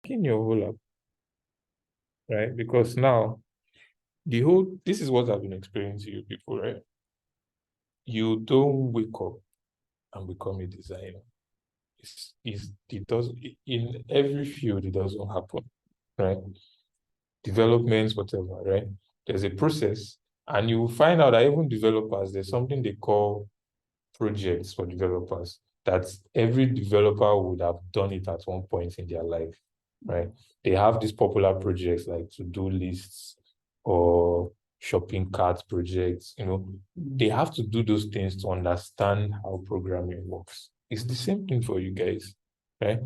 in your whole app, right? Because now this is what I've been experiencing you people, right? You don't wake up and become a designer. It does in every field, it doesn't happen, right? Developments, whatever, right? There's a process, and you will find out that even developers, there's something they call projects for developers, that every developer would have done it at one point in their life, right? They have these popular projects like to-do lists or shopping cart projects, they have to do those things to understand how programming works. It's the same thing for you guys, right?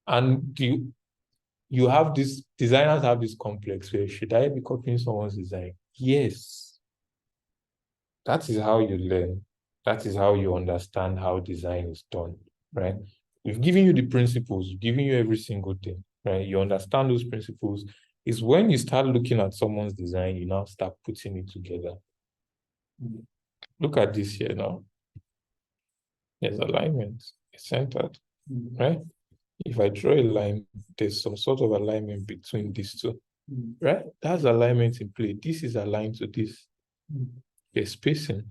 And you have this, designers have this complex where, should I be copying someone's design? Yes. That is how you learn. That is how you understand how design is done, right? We've given you the principles, we've given you every single thing, right? You understand those principles. It's when you start looking at someone's design, you now start putting it together. Look at this here now. There's alignment, it's centered, right? If I draw a line, there's some sort of alignment between these two, right? That's alignment in play. This is aligned to this. There's spacing,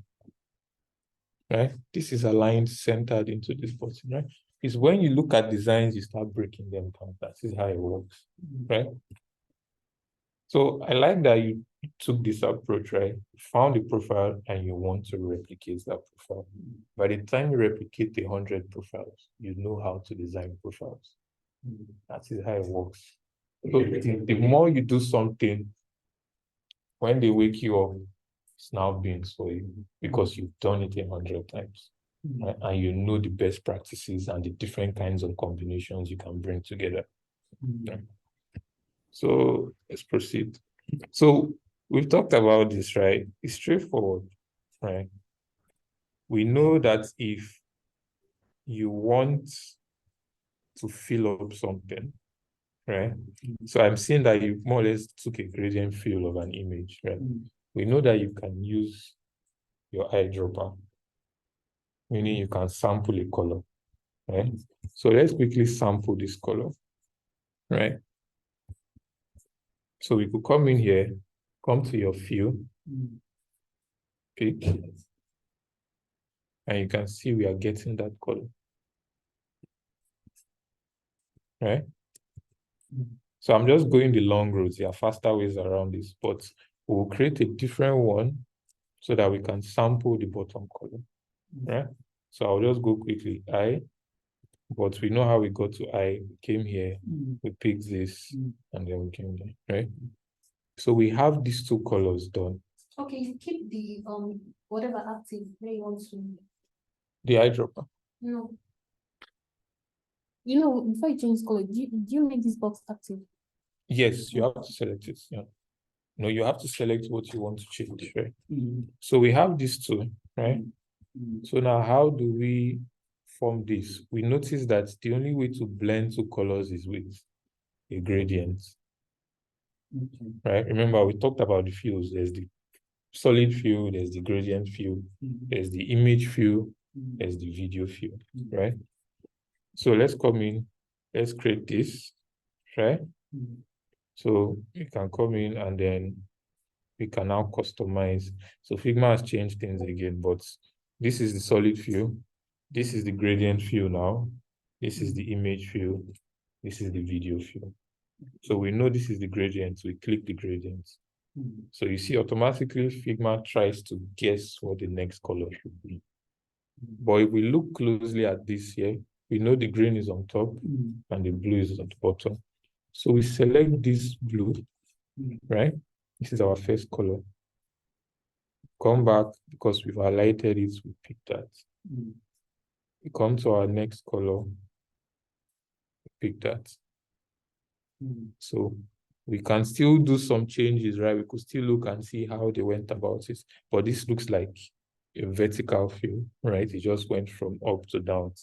right? This is aligned, centered into this button, right? It's when you look at designs, you start breaking them down. That is how it works, right? So I like that you took this approach, right? You found a profile and you want to replicate that profile. By the time you replicate 100 profiles, you know how to design profiles. That is how it works. So the more you do something, when they wake you up, it's now being for you because you've done it 100 times. Right? And you know the best practices and the different kinds of combinations you can bring together. Right? So let's proceed. So we've talked about this, right? It's straightforward, right? We know that if you want to fill up something, right? So I'm seeing that you more or less took a gradient fill of an image, right? We know that you can use your eyedropper, meaning you can sample a color, right? So let's quickly sample this color, right? So we could come in here, come to your fill, pick, and you can see we are getting that color, right? So I'm just going the long roads. There are faster ways around this, but we'll create a different one so that we can sample the bottom color, right? So I'll just go quickly, but we know how we got to we came here, we picked this, and then we came there, right? So we have these two colors done. Okay, you keep the whatever active where you want to. The eyedropper. No. Before you change color, do you make this box active? Yes, you have to select it. Yeah. No, you have to select what you want to change, right? So we have these two, right? So now how do we form this? We notice that the only way to blend two colors is with a gradient. Right? Remember, we talked about the fields. There's the solid field, there's the gradient field, there's the image field, there's the video field, right? So let's come in, let's create this, right? So you can come in and then we can now customize. So Figma has changed things again, but this is the solid field. This is the gradient field now. This is the image field. This is the video field. So we know this is the gradient. We click the gradient. So you see automatically Figma tries to guess what the next color should be. But if we look closely at this here, we know the green is on top and the blue is at the bottom. So we select this blue, right? This is our first color. Come back because we've highlighted it, we pick that. We come to our next color, we pick that. So we can still do some changes, right? We could still look and see how they went about it. But this looks like a vertical field, right? It just went from up to down,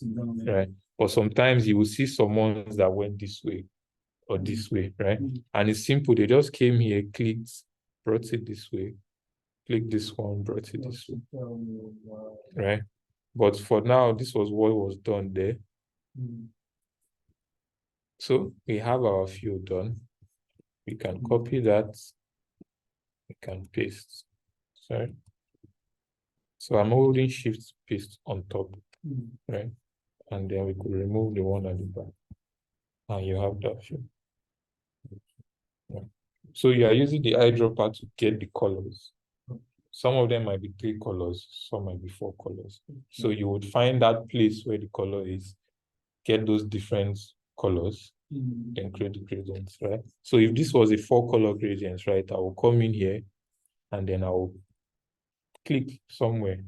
right? But sometimes you will see some ones that went this way or this way, right? And it's simple. They just came here, clicked, brought it this way, click this one, brought it this way, right? But for now, this was what was done there. So we have our field done. We can copy that. We can paste. Sorry. So I'm holding Shift paste on top, right? And then we could remove the one at the back. And you have that field. Yeah. So you are using the eyedropper to get the colors. Some of them might be 3 colors, some might be 4 colors. So you would find that place where the color is, get those different colors, then create the gradients, right? So if this was a 4-color gradient, right, I will come in here and then I will click somewhere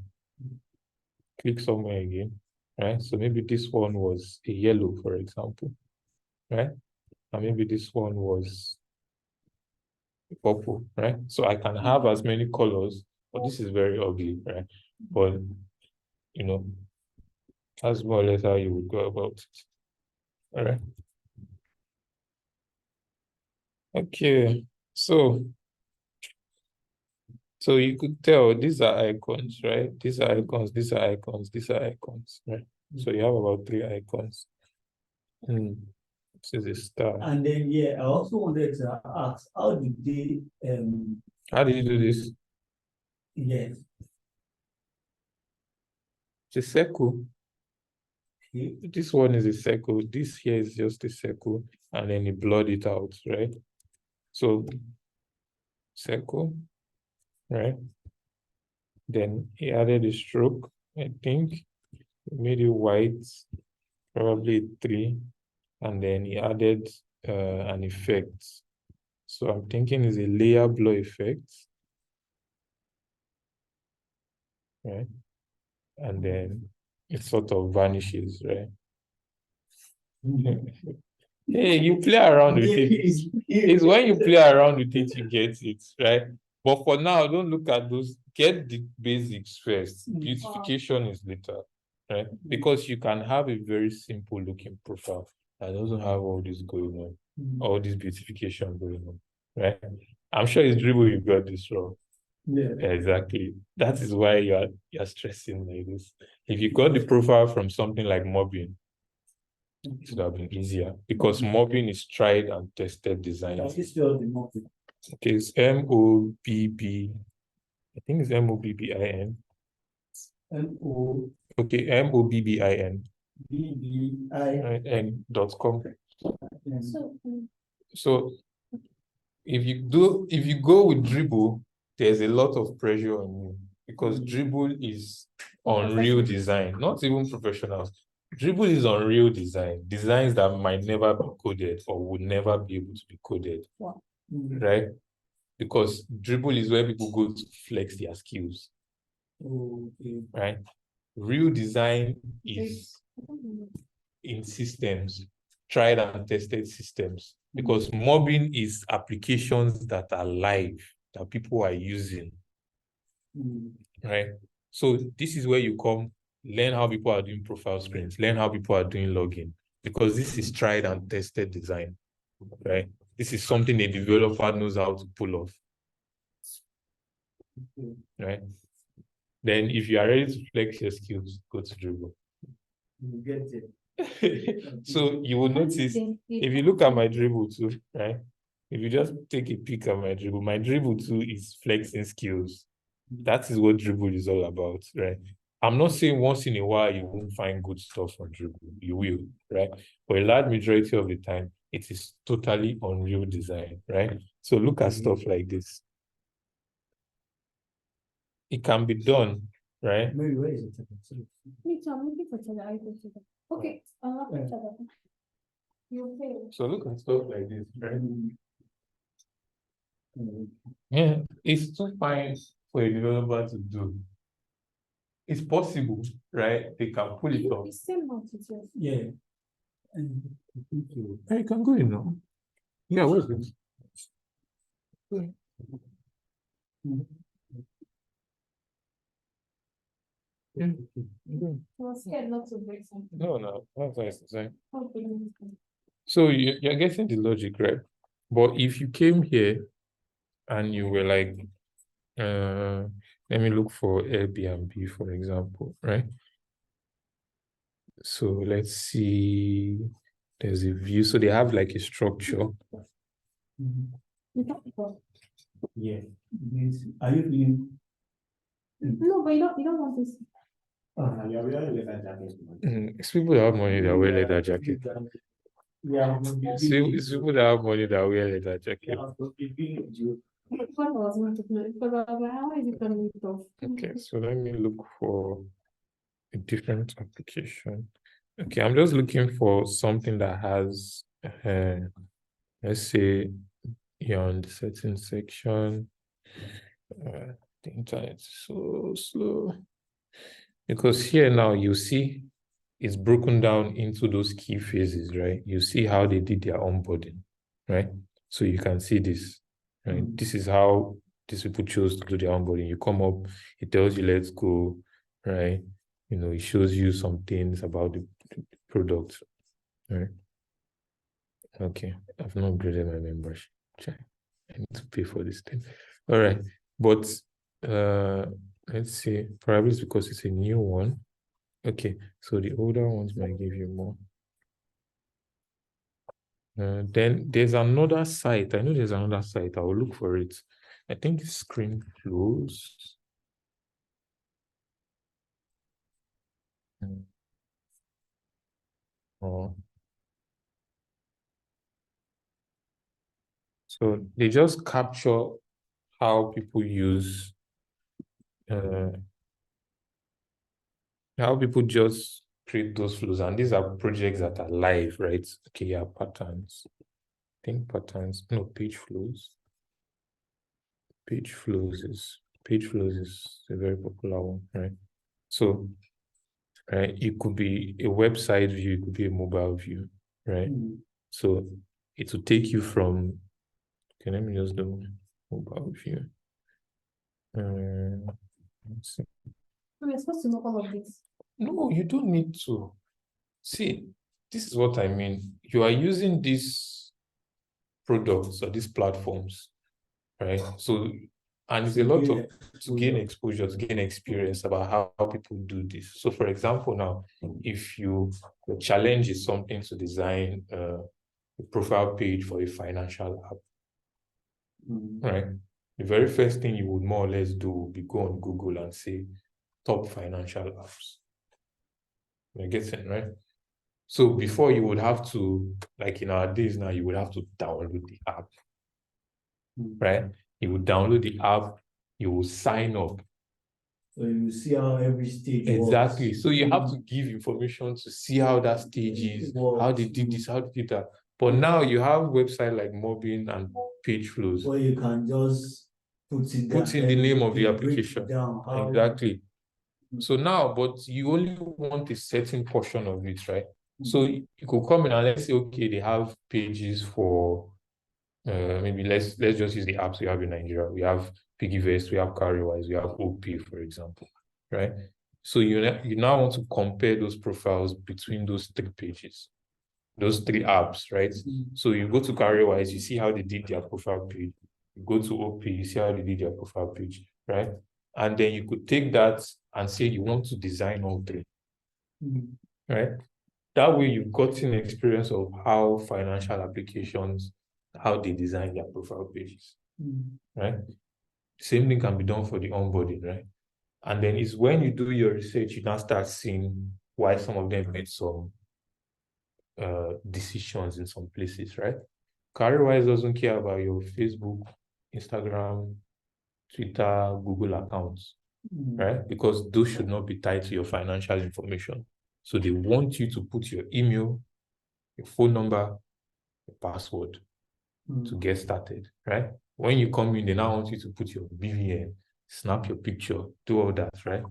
again, right? So maybe this one was a yellow, for example, right? And maybe this one was purple, right? So I can have as many colors, but this is very ugly, right? But, you know, that's more or less how you would go about it. All right. Okay. So you could tell these are icons, right? These are icons, these are icons, these are icons, right? So you have about 3 icons. This is a star. And then, yeah, I also wanted to ask, how did they, How did you do this? yes, It's a circle. okay. This one is a circle. This here is just a circle, and then he blurred it out, right? So circle, right? Then he added a stroke, I think. He made it white, probably 3, and then he added an effect. So I'm thinking it's a layer blur effect, right? And then it sort of vanishes, right? Hey, you play around with it. It's when you play around with it, you get it, right? But for now, don't look at those. Get the basics first. Beautification is later, right? Because you can have a very simple looking profile that doesn't have all this going on, all this beautification going on, right? I'm sure it's Dribble you got this wrong. Yeah. Exactly. That is why you're stressing like this. If you got the profile from something like mobbing, it would have been easier because mobbing is tried and tested design. Can you spell the mobbing? Okay, it's M-O-B-B. I think it's M-O-B-B-I-N. M-O. Okay, M-O-B-B-I-N. B-B-I-N.com. So if you go with Dribble, there's a lot of pressure on you because Dribble is Unreal Design, not even professionals. Dribble is Unreal Design, designs that might never be coded or would never be able to be coded, right? Because Dribble is where people go to flex their skills, right? Real design is in systems, tried and tested systems, because mobbing is applications that are live, that people are using, right? So this is where you come, learn how people are doing profile screens, learn how people are doing login, because this is tried and tested design, right? This is something a developer knows how to pull off, right? Then if you are ready to flex your skills, go to Dribble. You get it. So you will notice, if you look at my Dribble too, right? If you just take a peek at my Dribble too is flexing skills. That is what Dribble is all about, right? I'm not saying once in a while you won't find good stuff on Dribble. You will, right? But a large majority of the time, it is totally Unreal Design, right? So look at stuff like this. It can be done, right? Mary, where is it? Me too, I'm looking for each other. Okay, each other. You okay? So look at stuff like this, right? Yeah, it's too fine for a developer to do. It's possible, right? They can pull it off. It's same month, it's yours. Yeah. Hey, you can go in now. Yeah, where's it? Yeah. I was scared not to break something. No, that's nice design. Okay. So you're getting the logic, right? But if you came here and you were like, let me look for Airbnb, for example, right? So let's see There's a view. So they have like a structure. We talked about. Yeah. Are you feeling? No, but you don't want this. Yeah, we are leather jacket. It's people that have money that wear leather jacket. Yeah, It's people that have money that wear leather jacket. What was going to do? Because I was like, how is it going to be tough? Okay, so let me look for a different application. Okay, I'm just looking for something that has, let's say, you're on the settings section. The internet is so slow. Because here now you see it's broken down into those key phases, right? You see how they did their onboarding, right? So you can see this, right? This is how these people chose to do their onboarding. You come up, it tells you let's go, right? You know, it shows you some things about the product, right? Okay, I've not upgraded my membership. I need to pay for this thing. All right, but let's see. Probably it's because it's a new one. Okay, so the older ones might give you more. Then there's another site. I know there's another site. I will look for it. I think it's Screen Close. Oh. So they just capture how people use, how people just create those flows. And these are projects that are live, right? Okay, yeah, patterns. I think patterns, no, page flows. Page flows is a very popular one, right? So, right, it could be a website view, it could be a mobile view, right? So it will take you from, okay, let me just do mobile view. Let's see. We're supposed to know all of this. No, you don't need to. See, this is what I mean. You are using these products or these platforms, right? So, and it's a lot of to gain exposure, to gain experience about how people do this. So, for example, now, if your challenge is something to design a profile page for a financial app, right? The very first thing you would more or less do would be go on Google and say top financial apps. You're getting, right? So before you would have to, like in our days now, you would have to download the app, right? You would download the app, you will sign up. So you see how every stage Exactly. works. So you have to give information to see how that stage is, how they did this, how they did that. But now you have websites like Mobbing and Page Flows. Where you can just put in the name of the they break application. down how Exactly. So now, but you only want a certain portion of it, right? So you could come in and let's say, okay, they have pages for maybe let's just use the apps we have in Nigeria. We have Piggyvest, we have Carrywise, we have OP, for example, right? So you now want to compare those profiles between those three pages, those three apps, right? So you go to Carrywise, you see how they did their profile page. You go to OP, you see how they did their profile page, right? And then you could take that and say you want to design all three, right? That way you've gotten experience of how financial applications, how they design their profile pages, right? Same thing can be done for the onboarding, right? And then it's when you do your research, you now start seeing why some of them made some decisions in some places, right? Carrywise doesn't care about your Facebook, Instagram, Twitter, Google accounts, right? Because those should not be tied to your financial information. So they want you to put your email, your phone number, your password to get started, right? When you come in, they now want you to put your BVN, snap your picture, do all that, right?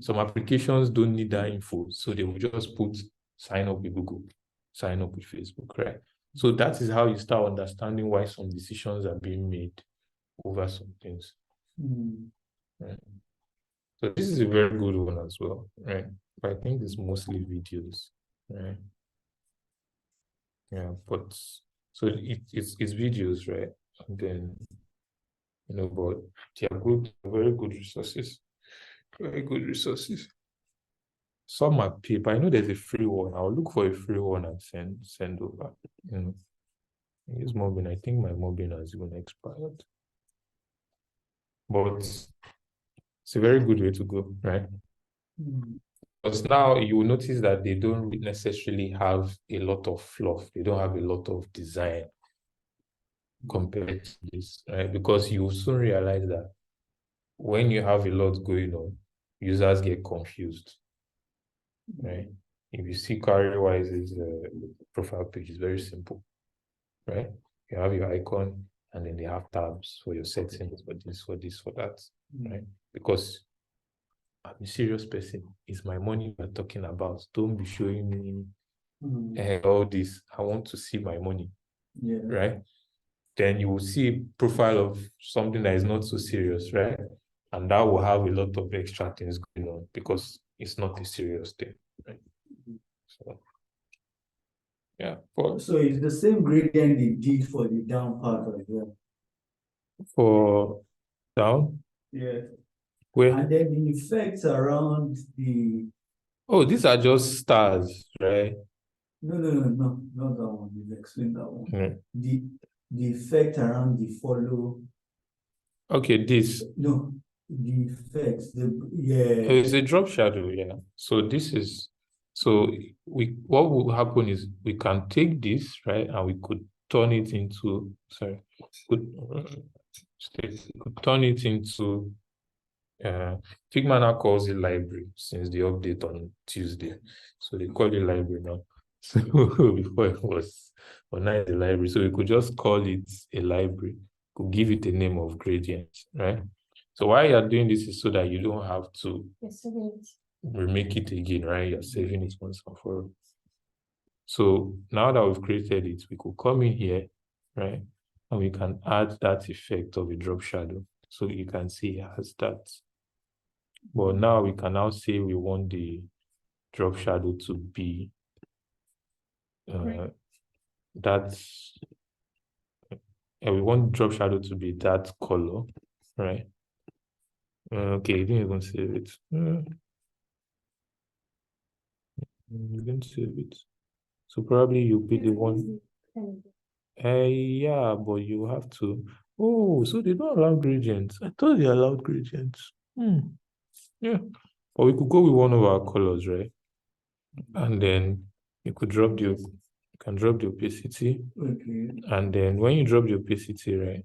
Some applications don't need that info, so they will just put sign up with Google, sign up with Facebook, right? So that is how you start understanding why some decisions are being made over some things. Right? So this is a very good one as well, right? But I think it's mostly videos, right? Yeah, but so it's videos, right? And then but they are good, very good resources, very good resources. some are paid, but I know there's a free one. I'll look for a free one and send over. Use Mobbing. I think my Mobbing has even expired. But it's a very good way to go, right? Because now you will notice that they don't necessarily have a lot of fluff. They don't have a lot of design compared to this, right? Because you will soon realize that when you have a lot going on, users get confused, right? If you see CarrierWise's profile page, it's very simple, right? You have your icon, and then they have tabs for your settings, for this, for this, for that, right? Because I'm a serious person. It's my money we're talking about. Don't be showing me all this. I want to see my money, right? Then you will see a profile of something that is not so serious, right? And that will have a lot of extra things going on because it's not a serious thing, right? So, yeah. So it's the same gradient they did for the down part as well. For down? Yeah. Where? And then the effects around the... Oh, these are just stars, right? No, not that one. You've explained that one. Mm. The effect around the follow... Okay, this. No, the effects, yeah. It's a drop shadow, yeah. So this is, so what will happen is we can take this, right, and we could turn it into, we could turn it into, Figma now calls it library since the update on Tuesday. So they call it library now. So before it was, but now it's a library. So we could just call it a library, could give it a name of gradient, right? So why you're doing this is so that you don't have to remake it again, right? You're saving it once and for all. So now that we've created it, we could come in here, right? And we can add that effect of a drop shadow. So you can see it has that. But now we can now say we want the drop shadow to be that's we want drop shadow to be that color, right? Okay, you didn't even save it. You didn't save it. So probably you'll be the one. Yeah, but you have to. Oh, so they don't allow gradients. I thought they allowed gradients. Yeah. Or we could go with one of our colors, right? And then you could drop the opacity. Okay. And then when you drop the opacity, right,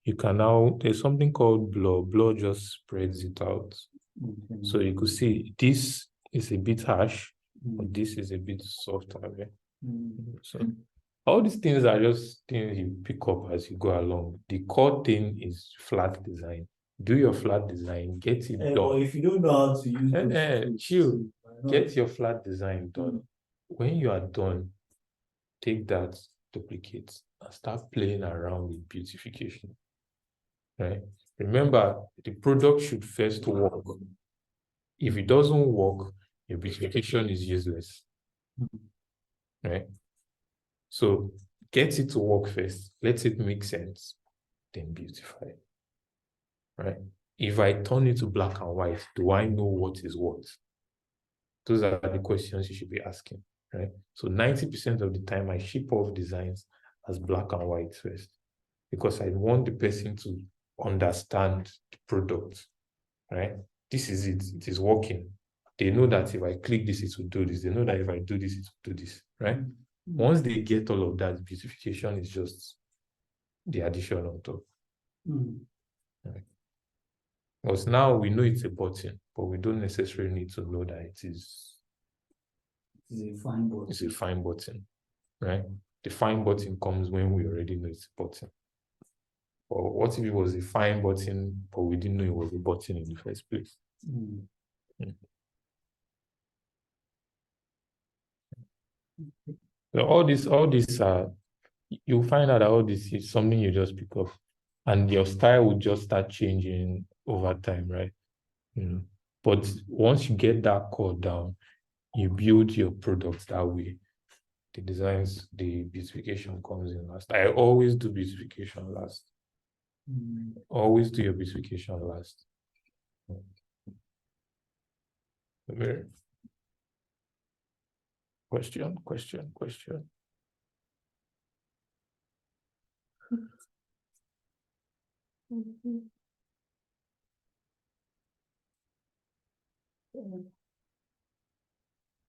you can now, there's something called blur. Blur just spreads it out. Okay. So you could see this is a bit harsh, but this is a bit softer, right? So all these things are just things you pick up as you go along. The core thing is flat design. Do your flat design, get it done. Or if you don't know how to use chill. Get your flat design done. When you are done, take that, duplicate, and start playing around with beautification. Right? Remember, the product should first work. If it doesn't work, your beautification is useless. Right? So get it to work first. Let it make sense. Then beautify. Right? If I turn it to black and white, do I know what is what? Those are the questions you should be asking. Right? So 90% of the time I ship off designs as black and white first, because I want the person to understand the product, right? This is it. It is working. They know that if I click this, it will do this. They know that if I do this, it will do this, right? Once they get all of that, beautification is just the addition on top. Right? Because now we know it's a button, but we don't necessarily need to know that it is a fine button. It's a fine button, right? The fine button comes when we already know it's a button. Or what if it was a fine button, but we didn't know it was a button in the first place? So all this, you'll find out that all this is something you just pick up, and your style will just start changing over time, right? But once you get that core down, you build your products that way. The designs, the beautification comes in last. I always do beautification last. Always do your beautification last. Question. Mhm.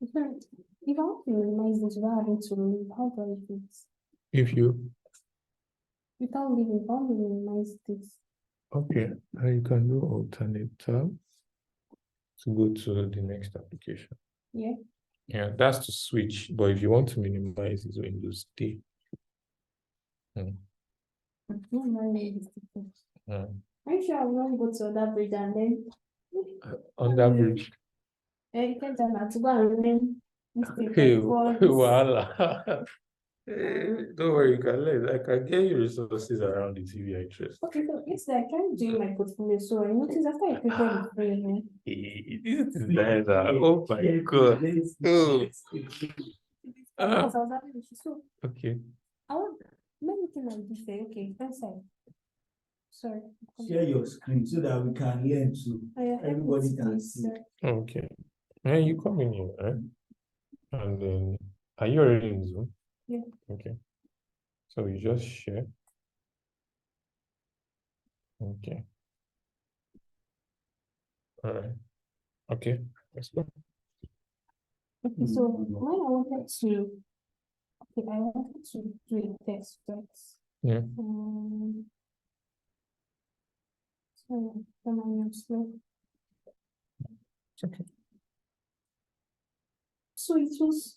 If I want to minimize this without having to leave, how do I do it? If you, Without leaving, how do I minimize this? okay, you can do alternate tab to go to the next application. Yeah. Yeah, that's to switch. But if you want to minimize this Windows D. No, minimize this. Mm. Are you sure I will not go to that bridge and then On that bridge. you can tell me to go and learn this thing Hey, before this. voila. Don't worry, you can learn. I can get you resources around the TV interest. Okay, so it's like I'm doing my portfolio, so I noticed after I created the frame, This is nice. Oh my God. Oh. because I was having issues. So Okay. I want looking like this, okay, first side. Sorry. Share your screen so that we can learn to. Everybody can see. Okay. And you come in here, right? And then, are you already in Zoom? Yeah. Okay. So you just share. Okay. All right. Okay. Let's go. Okay, so when I wanted to, I wanted to do a test, right? Yeah. So the minus slow. Okay. So it was,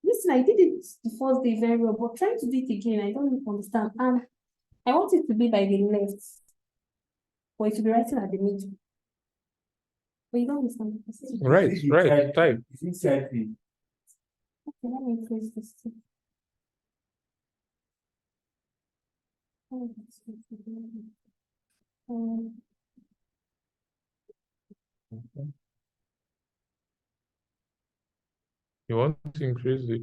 listen, I did it the first day very well, but trying to do it again, I don't understand. And I want it to be by the left, or it to be writing at the middle. But you don't understand. Right. Type. Exactly. Okay, let me increase this too. Okay. You want to increase it?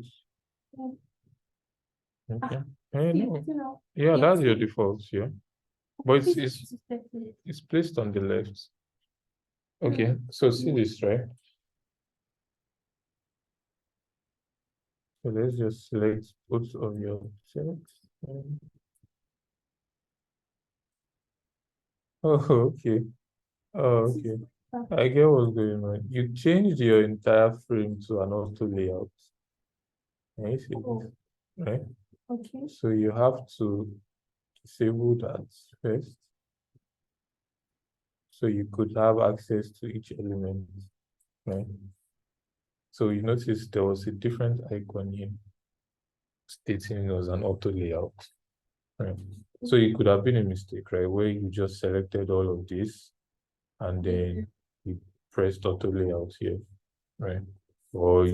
Yeah. Okay. I know. You know, Yeah, yeah, that's so- your default, yeah. But this it's is definitely- it's placed on the left. Okay, so see this, right? So let's just select both of your cells. Oh, okay. Oh, okay. I get what's going on. You changed your entire frame to an auto layout. Can you see Oh, this? Right? okay. So you have to disable that first. So you could have access to each element, right? So you notice there was a different icon here stating it was an auto layout, right? So it could have been a mistake, right? Where you just selected all of this and then you pressed auto layout here, right? Or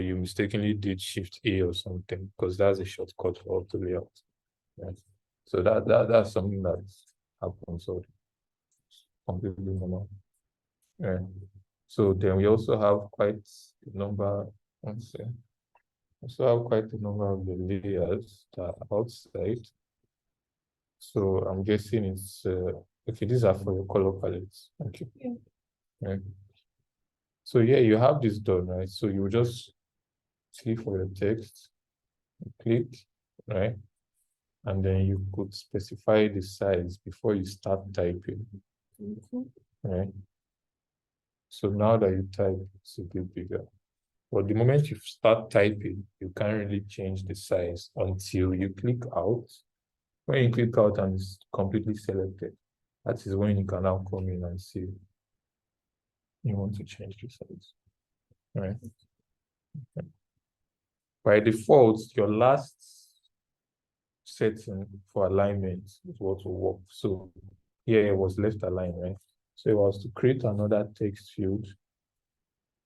you mistakenly did Shift A or something, because that's a shortcut for auto layout, right? So that's something that happens, so completely normal. Yeah. So then we also have quite a number, let's see, also have quite a number of the layers that are outside. So I'm guessing it's okay, these are for your color palettes. Okay. Yeah. Right. So yeah, you have this done, right? So you just click for your text, click, right? And then you could specify the size before you start typing, right? So now that you type, it's a bit bigger. But the moment you start typing, you can't really change the size until you click out. When you click out and it's completely selected, that is when you can now come in and see you want to change the size, right? Okay. By default, your last setting for alignment is what will work. So here it was left aligned, right? So if I was to create another text field,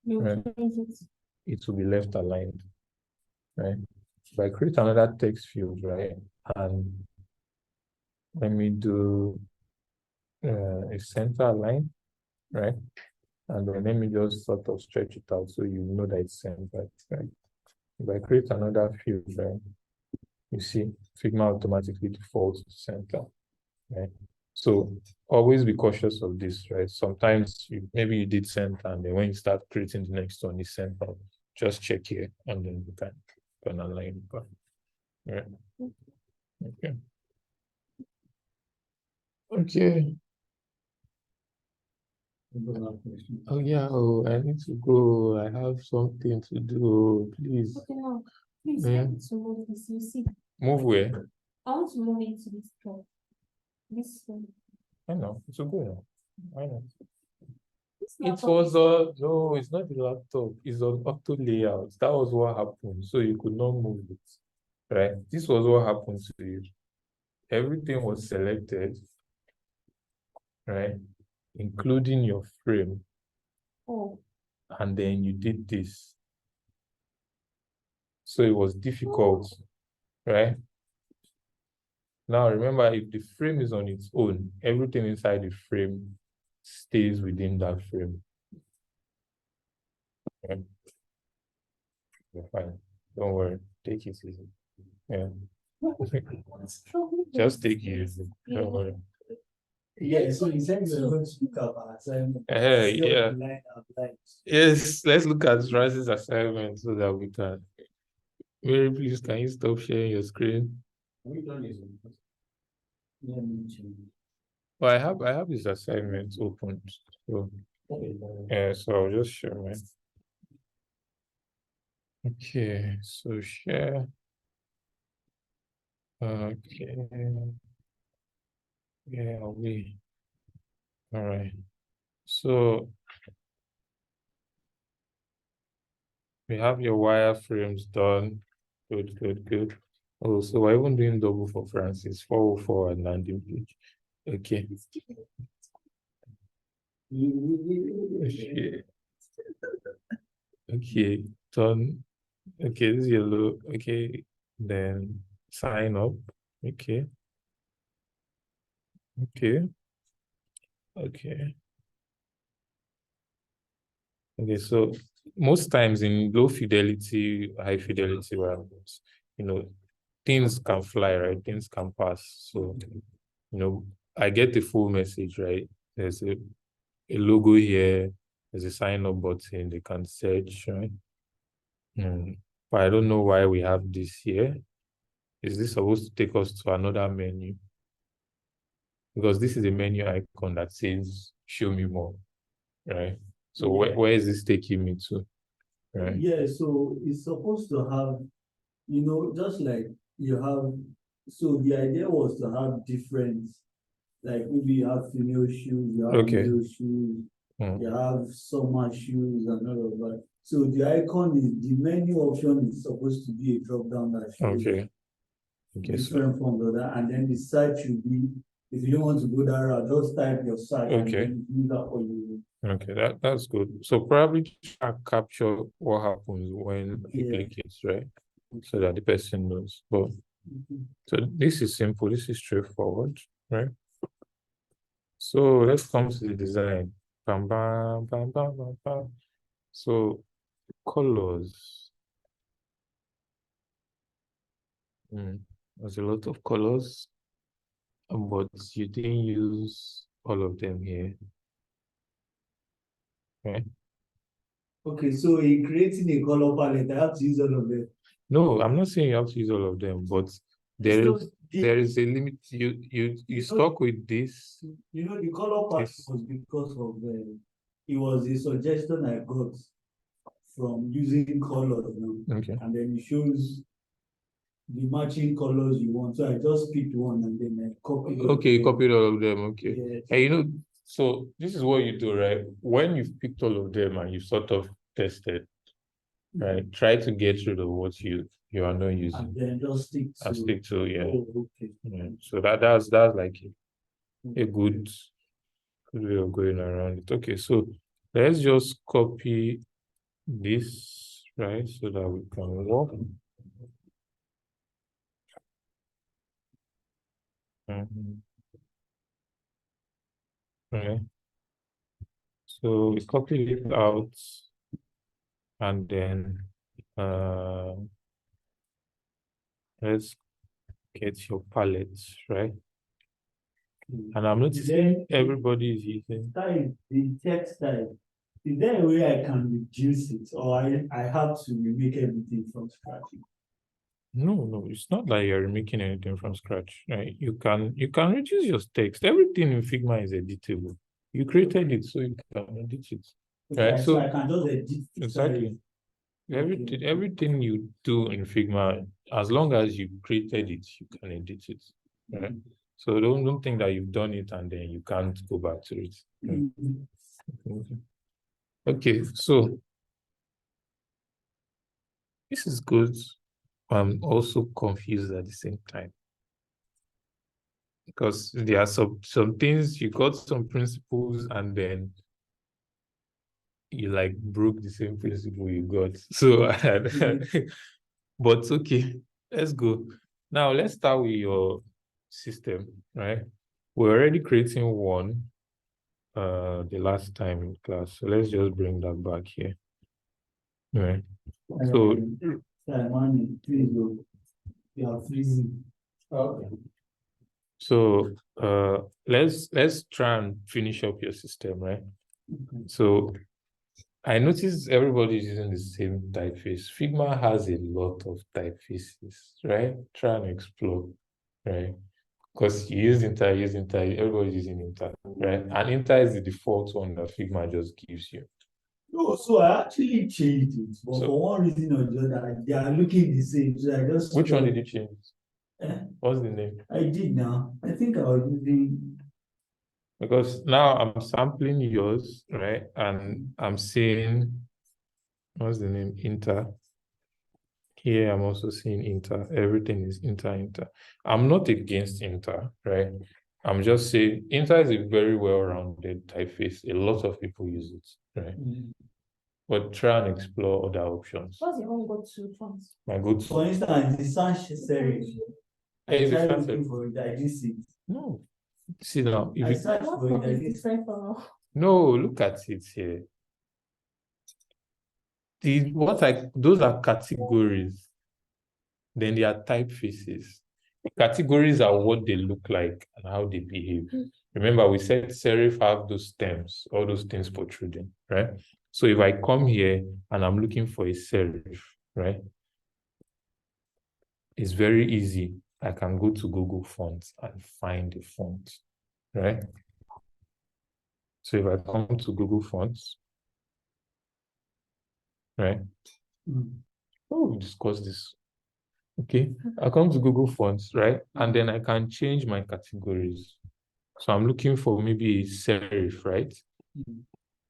right, it will be left aligned, right? If I create another text field, right, and let me do a center line, right? And then let me just sort of stretch it out so you know that it's centered, right? If I create another field, right, you see Figma automatically defaults to center, right? So always be cautious of this, right? Sometimes maybe you did center and then when you start creating the next one, it's center. just check here and then we can align. Yeah. Okay. Okay. Oh yeah, I need to go. I have something to do. Please. Okay, now, please Yeah. help me to move this. You see, Move where? I want to move it to this top. This one. I know. It's a good one. I know. This It laptop was is- no, it's not the laptop. It's on auto layout. That was what happened. So you could not move it. Right? This was what happened to you. Everything was selected, right? Including your frame. Oh, And then you did this. So it was difficult, right? Now remember, if the frame is on its own, everything inside the frame stays within that frame. Okay? You're fine. Don't worry. Take it easy. Yeah. Just take it easy. Don't worry. Yeah, so you said you were going to look up our assignment. Yeah. Yes, let's look at Rice's assignment so that we can. Mary, please, can you stop sharing your screen? Well, I have his assignment open. So yeah, so I'll just share mine. Okay, so share. Okay. Yeah, we. All right. So we have your wireframes done. Good, good, good. Oh, so we're even doing double for Francis, 404 and landing page. Okay. Okay. Okay, done. Okay, this is yellow. Okay, then sign up. Okay. Okay. Okay. Okay, so most times in low fidelity, high fidelity environments, things can fly, right? Things can pass. So, I get the full message, right? There's a logo here, there's a sign up button, they can search, right? But I don't know why we have this here. Is this supposed to take us to another menu? Because this is a menu icon that says show me more, right? So where is this taking me to? Right. Yeah, so it's supposed to have, just like you have, so the idea was to have different, like maybe you have female shoes, you have male shoes, you have summer shoes and all of that. So the menu option is supposed to be a drop down that shows different forms of that, and then the site should be, if you don't want to go that route, just type your site and then use that for you. Okay, that's good. So probably capture what happens when you click it, right? So that the person knows. But so this is simple, this is straightforward, right? So let's come to the design. Bam, bam, bam, bam, bam, bam. So colors. There's a lot of colors, but you didn't use all of them here. Okay. Okay, so in creating a color palette, I have to use all of them. No, I'm not saying you have to use all of them, but there is a limit. You stuck with this. The color palette was because of it was a suggestion I got from using colors, Okay. And then it shows the matching colors you want. So I just picked one and then I copied. Okay, you copied all of them. Okay. Yes. And so this is what you do, right? When you've picked all of them and you sort of tested, right? Try to get rid of what you are not using. And then just stick to yeah. Oh, okay. Yeah. So that's like a good way of going around it. Okay, so let's just copy this, right? So that we can work. Okay. So we copy it out and then let's get your palette, right? And I'm noticing everybody is using the text type Is there a way I can reduce it, or I have to remake everything from scratch? No, it's not like you're making anything from scratch, right? You can reduce your text. Everything in Figma is editable. You created it, so you can edit it. Okay, Right? so I can just edit it. Exactly. Everything you do in Figma, as long as you created it, you can edit it. Right? So don't think that you've done it and then you can't go back to it. Right? Okay, so this is good. I'm also confused at the same time, because there are some things you got some principles and then you like broke the same principle you got. So but okay, let's go. Now let's start with your system, right? We're already creating one the last time in class. So let's just bring that back here. All right. So Please, you are freezing. Okay. so let's try and finish up your system, right? Okay. So I noticed everybody's using the same typeface. Figma has a lot of typefaces, right? Try and explore, right? Because you use Inter, everybody's using Inter, right? And Inter is the default one that Figma just gives you. No, so I actually changed it, but So, for one reason or the other, they are looking the same. So I just. Which one did you change? Eh? What's the name? I did now. I think I was using. Because now I'm sampling yours, right? And I'm seeing, what's the name? Inter. Here I'm also seeing Inter. Everything is Inter. I'm not against Inter, right? I'm just saying Inter is a very well-rounded typeface. A lot of people use it, right? But try and explore other options. What's your own go-to font? My go-to. For instance, the Sanch serif. I tried looking for it. I didn't see it. No. See now. I searched for it. I didn't see it. No, look at it here. Those are categories. Then they are typefaces. Categories are what they look like and how they behave. Remember, we said serif have those stems, all those things protruding, right? So if I come here and I'm looking for a serif, right? It's very easy. I can go to Google Fonts and find a font, right? So if I come to Google Fonts, right? Oh, we discussed this. Okay, I come to Google Fonts, right? And then I can change my categories. So I'm looking for maybe a serif, right?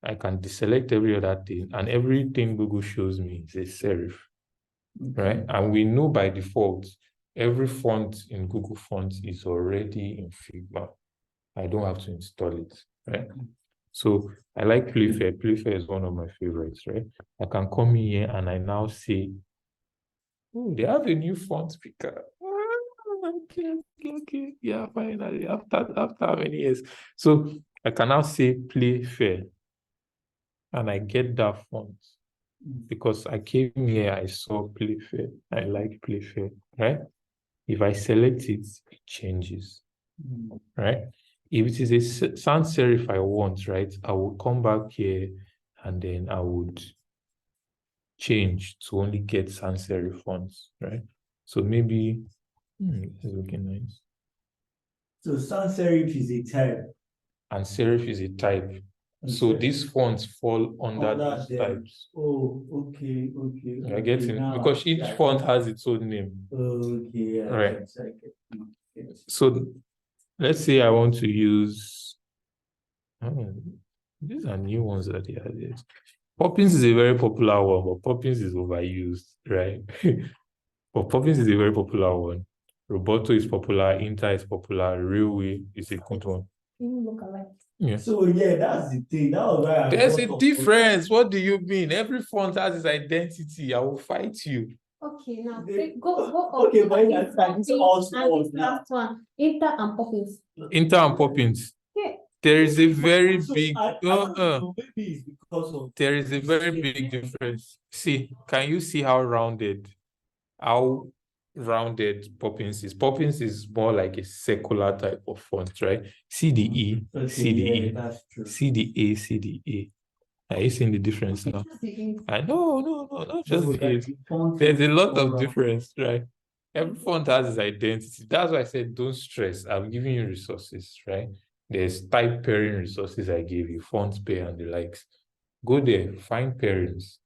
I can deselect every other thing, and everything Google shows me is a serif, right? And we know by default, every font in Google Fonts is already in Figma. I don't have to install it, right? So I like Playfair. Playfair is one of my favorites, right? I can come here and I now say, oh, they have a new font picker. Okay. Yeah, finally, after how many years? So I can now say Playfair, and I get that font because I came here, I saw Playfair. I like Playfair, right? If I select it, it changes, right? If it is a sans serif I want, right, I will come back here and then I would change to only get sans serif fonts, right? So maybe, it's looking nice. So sans serif is a type. And serif is a type. Okay. So these fonts fall under these them. types. Oh, okay. I get it. Because each font has its own name. Okay, right. So let's say I want to use, these are new ones that they added. Poppins is a very popular one, but Poppins is overused, right? But Poppins is a very popular one. Roboto is popular, Inter is popular, Railway is a good one. Even look alike. Yeah. So yeah, that's the thing. That was why there's a difference. What do you mean? Every font has its identity. I will fight you. Okay, now go. Okay, but it's also last one. Inter and Poppins. Inter and Poppins. Yeah. There is a very big. Maybe it's because of. There is a very big difference. See, can you see how rounded Poppins is? Poppins is more like a circular type of font, right? CDE, CDE, CDA, CDA. Are you seeing the difference now? Just the ink. I know, not just No, the like ink. the font There's a is lot of color. difference, right? Every font has its identity. That's why I said don't stress. I'm giving you resources, right? There's type pairing resources I gave you, font pair and the likes. Go there, find pairings,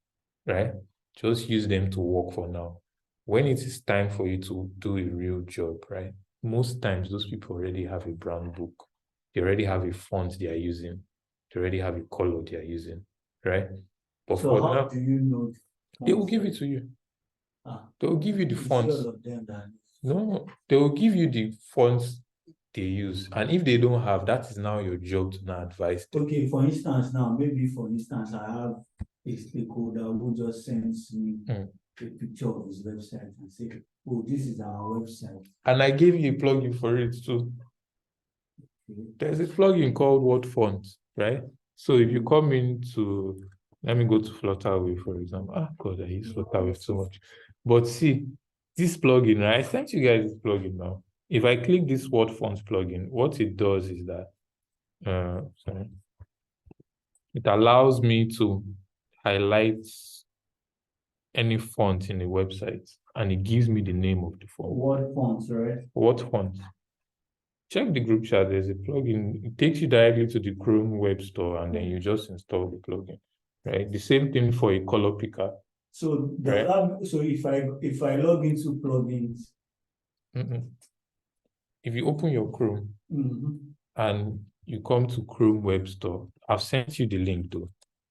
right? Just use them to work for now. When it is time for you to do a real job, right? Most times those people already have a brown book. They already have a font they are using. They already have a color they are using, right? But So for how now, do you know? they will give it to you. They will give you the You see fonts. all of them that No, they will give you the fonts they use. And if they don't have, that is now your job to now advise them. Okay, for instance, now maybe for instance, I have a stakeholder who just sends me a picture of his website and say, "Oh, this is our website." And I gave you a plugin for it too. Okay. There's a plugin called Word Font, right? So if you come into, let me go to Flutterwave, for example. Ah, God, I use Flutterwave so much. But see, this plugin, right? I sent you guys this plugin now. If I click this Word Font plugin, what it does is that, sorry, it allows me to highlight any font in the website, and it gives me the name of the font. Word fonts, right? What font? Check the group chat. There's a plugin. It takes you directly to the Chrome web store, and then you just install the plugin, right? The same thing for a color picker. So does that, so if I log into plugins, If you open your Chrome and you come to Chrome web store, I've sent you the link though.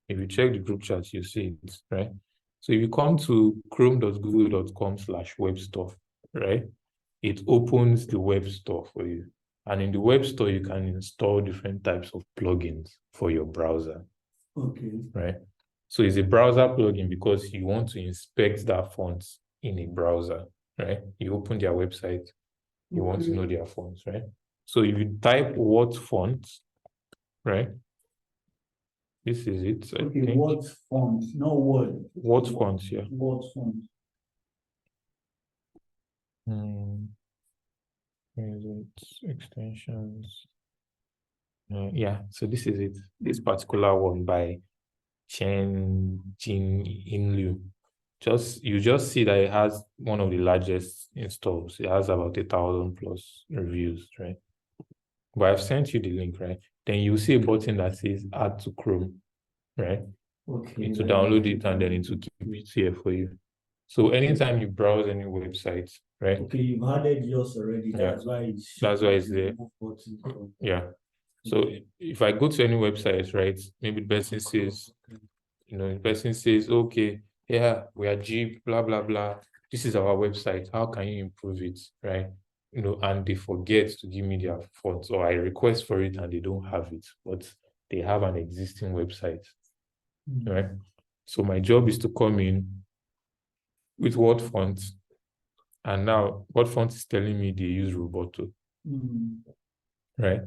If you check the group chat, you see it, right? So if you come to chrome.google.com/web store, right? It opens the web store for you. And in the web store, you can install different types of plugins for your browser. Okay. Right? So it's a browser plugin because you want to inspect that font in a browser, right? You open their website, you want to know their fonts, right? So if you type what font, right? This is it. I think. What font? No word. What font, yeah. What font? Extensions. Yeah, so this is it. This particular one by Chen Jin Inlu. You just see that it has one of the largest installs. It has about 1,000 plus reviews, right? But I've sent you the link, right? Then you see a button that says add to Chrome, right? Okay. To download it and then it will keep it here for you. So anytime you browse any website, right? Okay, you've added yours already. Yeah. That's why it's there. Yeah. So if I go to any website, right, maybe the person says, the person says, okay, yeah, we are Jeep, blah, blah, blah. This is our website. How can you improve it, right? And they forget to give me their fonts, or I request for it and they don't have it, but they have an existing website, right? So my job is to come in with what font, and now what font is telling me they use Roboto, right?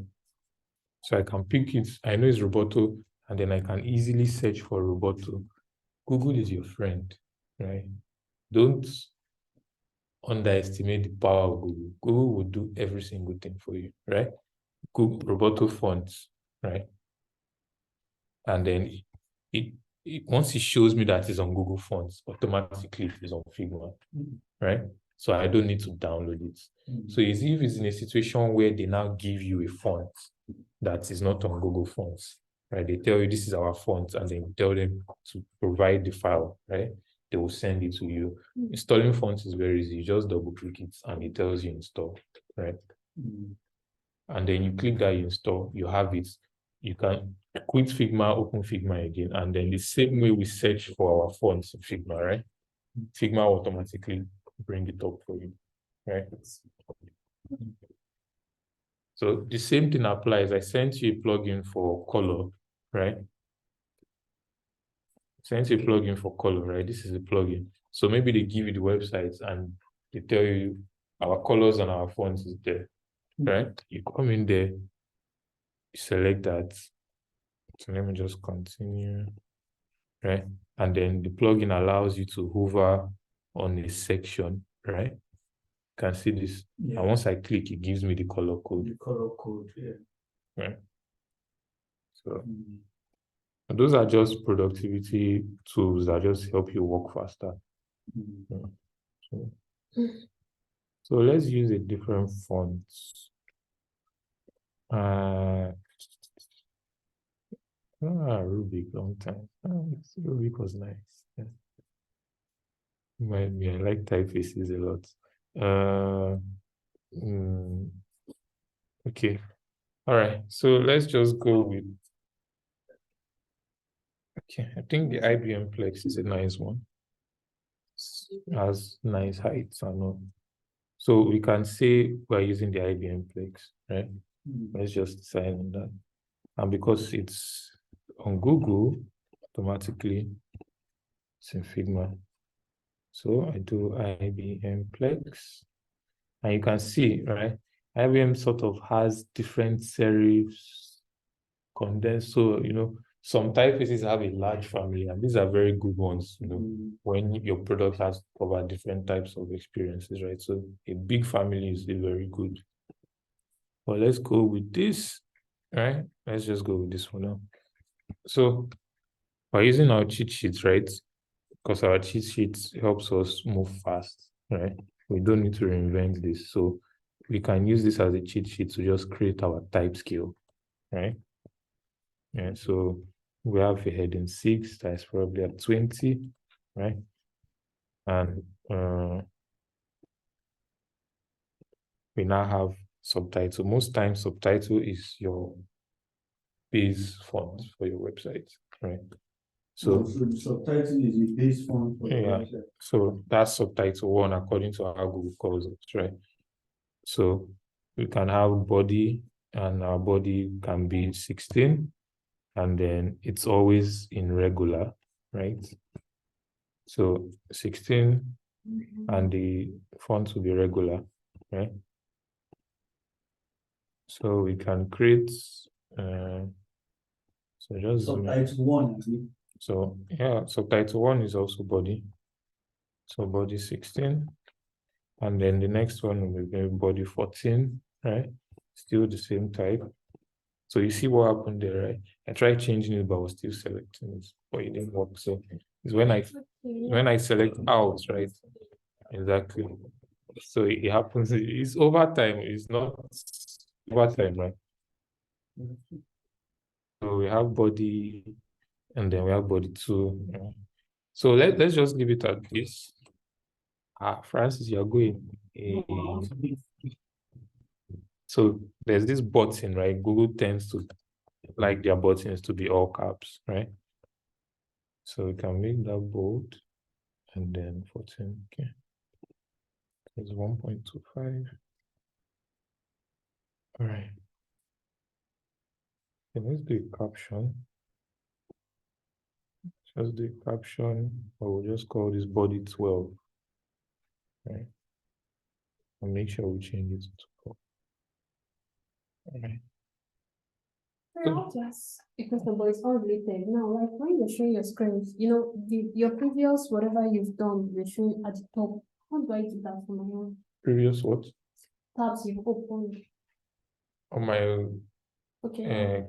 So I can pick it. I know it's Roboto, and then I can easily search for Roboto. Google is your friend, right? Don't underestimate the power of Google. Google will do every single thing for you, right? Google Roboto fonts, right? And then once it shows me that it's on Google Fonts, automatically it is on Figma, right? So I don't need to download it. So if it's in a situation where they now give you a font that is not on Google Fonts, right? They tell you this is our font, and then you tell them to provide the file, right? They will send it to you. Installing fonts is very easy. You just double click it and it tells you install, right? And then you click that you install, you have it. You can quit Figma, open Figma again, and then the same way we search for our fonts in Figma, right? Figma will automatically bring it up for you, right? So the same thing applies. I sent you a plugin for color, right? Sent you a plugin for color, right? This is a plugin. So maybe they give you the websites and they tell you our colors and our fonts is there, right? You come in there, you select that. So let me just continue, right? And then the plugin allows you to hover on a section, right? You can see this. Yeah. And once I click, it gives me the color code. The color code, yeah. Right. So And those are just productivity tools that just help you work faster. So let's use a different font. Rubik, long time. Rubik was nice. Yeah. I like typefaces a lot. Okay. All right. So let's just go with. Okay, I think the IBM Plex is a nice one. It has nice heights and all. So we can say we're using the IBM Plex, right? Let's just decide on that. And because it's on Google, automatically it's in FIGMA. So I do IBM Plex. And you can see, right? IBM sort of has different serifs, condensed. So, some typefaces have a large family, and these are very good ones, when your product has to cover different types of experiences, right? So a big family is very good. But let's go with this, right? Let's just go with this one now. So by using our cheat sheets, right? Because our cheat sheets helps us move fast, right? We don't need to reinvent this. So we can use this as a cheat sheet to just create our type scale, right? And so we have a heading 6 that's probably at 20, right? And we now have subtitle. Most times subtitle is your base font for your website, right? So the subtitle is the base font for your website. So that's subtitle 1 according to how Google calls it, right? So we can have body, and our body can be 16, and then it's always in regular, right? So 16, and the font will be regular, right? So we can create, so just subtitle 1. So yeah, subtitle 1 is also body. So body 16, and then the next one will be body 14, right? Still the same type. So you see what happened there, right? I tried changing it, but I was still selecting it, but it didn't work. So it's when I select out, right? Exactly. So it happens. It's over time. It's not over time, right? So we have body, and then we have body 2. So let's just leave it at this. Francis, you're going. So there's this button, right? Google tends to like their buttons to be all caps, right? So we can make that bold, and then 14. Okay. It's 1.25. All right. Okay, let's do a caption. Just do a caption, or we'll just call this body 12. Right. And make sure we change it to 12. All right. Yes, because the boys all related. Now, like when you're showing your screens, your previous whatever you've done, you're showing at the top. How do I do that for my own? Previous what? Tabs you've opened. On my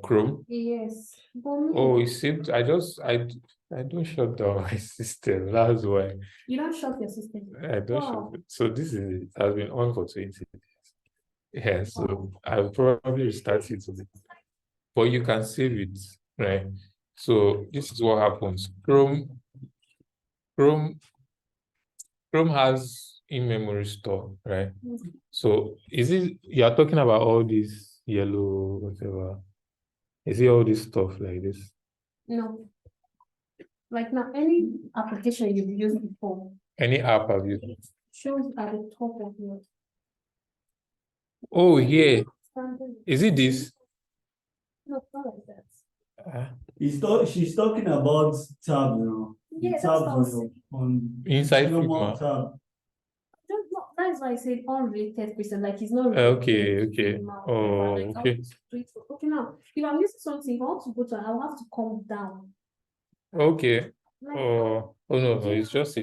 Chrome? Yes. Oh, it seems I don't shut down my system. That's why. You don't shut your system. I don't shut it. So this has been on for 20 days. Yeah, so I'll probably restart it today. But you can save it, right? So this is what happens. Chrome has in-memory store, right? So you are talking about all this yellow, whatever? Is it all this stuff like this? No. Like now, any application you've used before. Any app have you? Shows at the top of your. Oh, yeah. Is it this? No, not like that. She's talking about tabs now. Yeah, tabs on inside FIGMA. Tab. That's why I said unrelated question. Like it's not related. Okay. Oh, okay. Okay, now if I'm using something, if I want to go to, I'll have to come down. Okay. Oh no, it's just a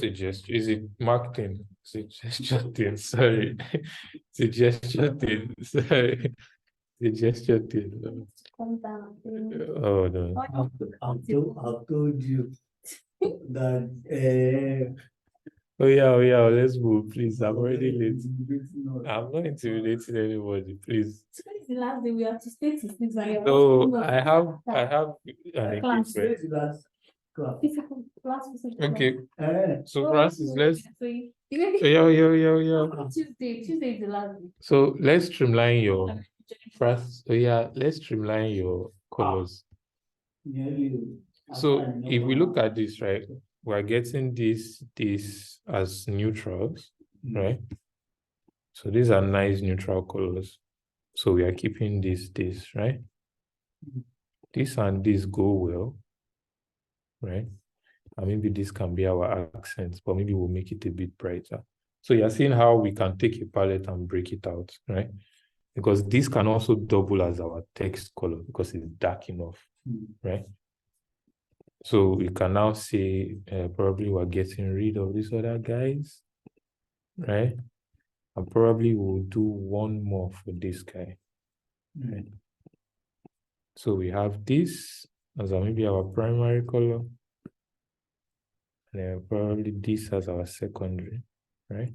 gesture. Is it marketing? It's a gesture thing. Sorry. It's a gesture thing. Sorry. The gesture thing. Calm down. Oh no. I've told you that Oh yeah, let's move, please. I'm already late. intimidating us. I'm not intimidating anybody, please. Today is the last day we have to stay to 6 and you're No, asking us I have an Class. engagement. Where's the last class? physical class. Physical Okay, Eh, so class. Francis, let's So you Tuesday is the last day. so let's streamline your Francis. Oh yeah, let's streamline your colors. nearly. So if we look at this, right, we're getting this as neutrals, right? So these are nice neutral colors. So we are keeping this, right? This and this go well, right? And maybe this can be our accents, but maybe we'll make it a bit brighter. So you're seeing how we can take a palette and break it out, right? Because this can also double as our text color because it's dark enough, right? So we can now say probably we're getting rid of these other guys, right? And probably we'll do one more for this guy, right? So we have this as maybe our primary color, and then probably this as our secondary, right?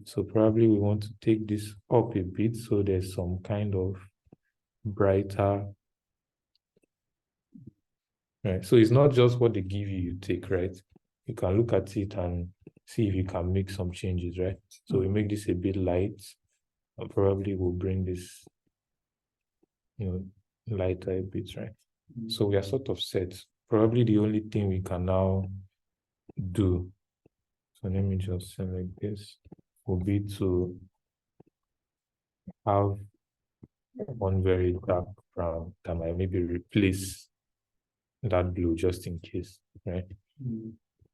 So probably we want to take this up a bit so there's some kind of brighter, right? So it's not just what they give you, you take, right? You can look at it and see if you can make some changes, right? So we make this a bit light, and probably we'll bring this, lighter a bit, right? So we are sort of set. Probably the only thing we can now do, so let me just select this, will be to have one very dark brown that might maybe replace that blue just in case, right?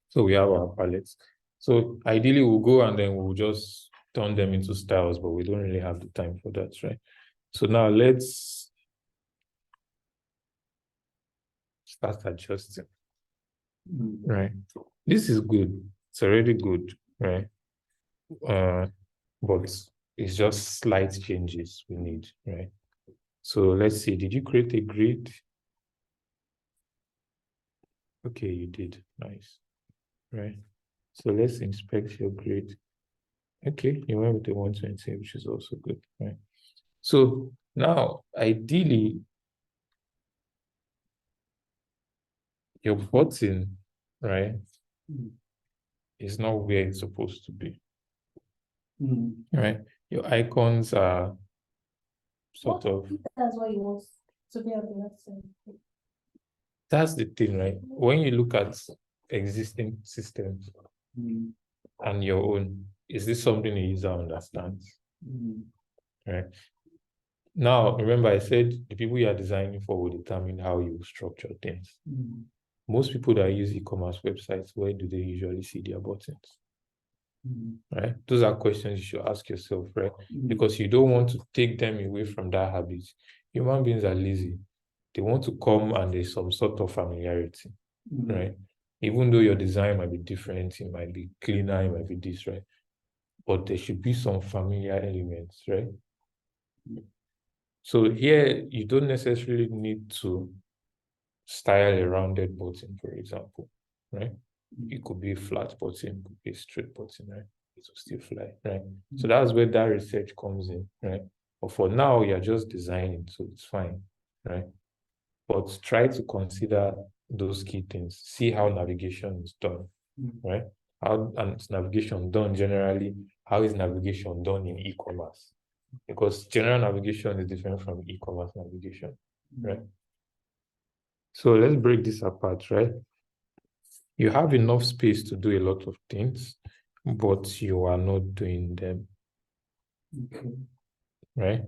So we have our palettes. So ideally we'll go and then we'll just turn them into styles, but we don't really have the time for that, right? So now let's start adjusting, right? This is good. It's already good, right? But it's just slight changes we need, right? So let's see, did you create a grid? Okay, you did, nice, right? So let's inspect your grid. Okay, you went with the 120, which is also good, right? So now, ideally, your button, right, is not where it's supposed to be, right? Your icons are sort of. That's why you want to be on the left side. That's the thing, right? When you look at existing systems and your own, is this something the user understands? Right? Now, remember I said the people you are designing for will determine how you structure things. Most people that use e-commerce websites, where do they usually see their buttons? Right? Those are questions you should ask yourself, right? Because you don't want to take them away from that habit. Human beings are lazy. They want to come and there's some sort of familiarity, right? Even though your design might be different, it might be cleaner, it might be this, right? But there should be some familiar elements, right? So here, you don't necessarily need to style a rounded button, for example, right? It could be a flat button, it could be a straight button, right? It will still fly, right? So that's where that research comes in, right? But for now, you're just designing, so it's fine, right? But try to consider those key things. See how navigation is done, right? How is navigation done generally? How is navigation done in e-commerce? Because general navigation is different from e-commerce navigation, right? So let's break this apart, right? You have enough space to do a lot of things, but you are not doing them, right?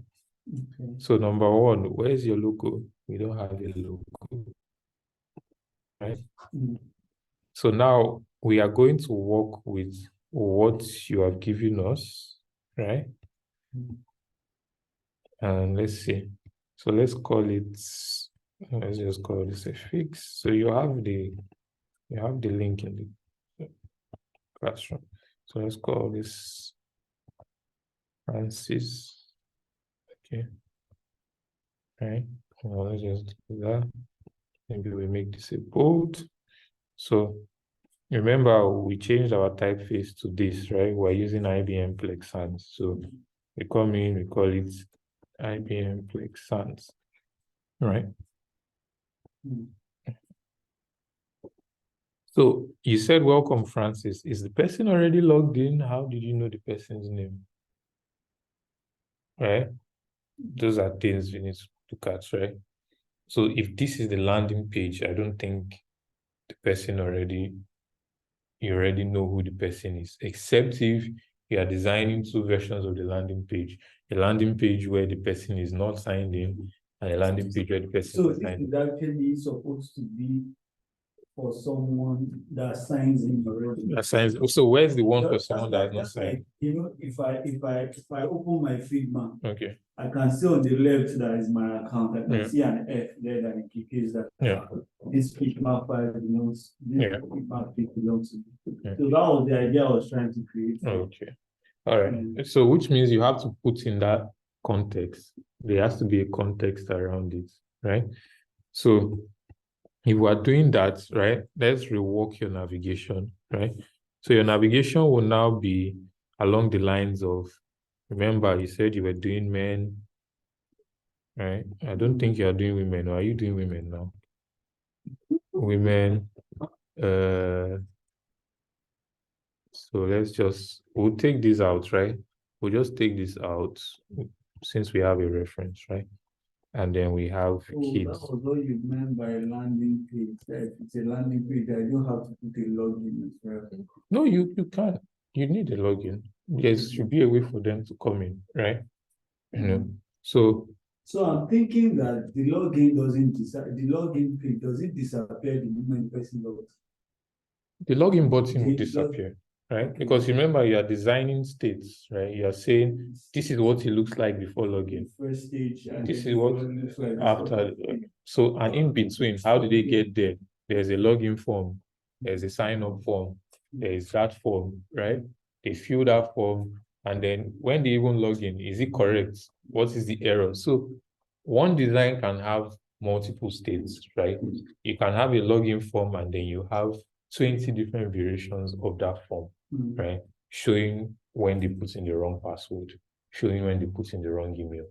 So number one, where's your logo? We don't have a logo, right? So now we are going to work with what you have given us, right? And let's see. So let's just call this a fix. So you have the link in the classroom. So let's call this Francis. Okay. right? Well, let's just do that. Maybe we make this a bold. So remember, we changed our typeface to this, right? We're using IBM Plex Sans. So we come in, we call it IBM Plex Sans, right? So you said, welcome, Francis. Is the person already logged in? How did you know the person's name? Right? Those are things we need to look at, right? So if this is the landing page, I don't think the person you already know who the person is, except if you are designing two versions of the landing page. A landing page where the person is not signed in, and a landing page where the person is signed in. So this is actually supposed to be for someone that signs in already. That signs. So where's the one for someone that has not signed? Like, if I open my FIGMA, Okay. I can see on the left that is my account. I can see an F there that indicates that this FIGMA file belongs. This FIGMA file belongs to me. So that was the idea I was trying to create. Okay. All right. So which means you have to put in that context. There has to be a context around it, right? So if we are doing that, right, let's rework your navigation, right? So your navigation will now be along the lines of, remember, you said you were doing men, right? I don't think you are doing women. Or are you doing women now? Women. So we'll take this out, right? We'll just take this out since we have a reference, right? And then we have kids. That was what you meant by landing page. If it's a landing page, I don't have to put a login as well. No, you can't. You need a login. There should be a way for them to come in, right? You know. So I'm thinking that the login page doesn't disappear the moment the person logs. The login button will disappear, right? Because remember, you are designing states, right? You are saying this is what it looks like before login. First stage, and this is what it looks like after. So, and in between, how did they get there? There's a login form, there's a sign-up form, there is that form, right? They fill that form, and then when they even log in, is it correct? What is the error? So, one design can have multiple states, right? You can have a login form, and then you have 20 different variations of that form, right? Showing when they put in the wrong password, showing when they put in the wrong email,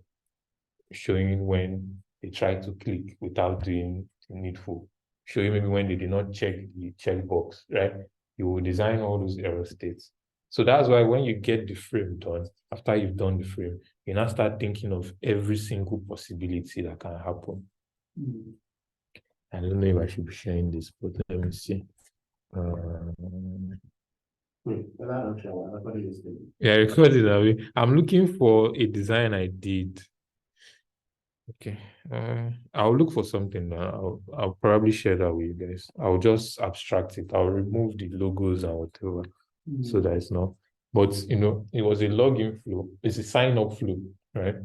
showing when they try to click without doing the needful, showing maybe when they did not check the checkbox, right? You will design all those error states. So that's why when you get the frame done, after you've done the frame, you now start thinking of every single possibility that can happen. I don't know if I should be sharing this, but let me see. Yeah, recorded that way. I'm looking for a design I did. Okay. I'll look for something now. I'll probably share that with you guys. I'll just abstract it. I'll remove the logos and whatever, so that it's not. But it was a login flow. It's a sign up flow, right?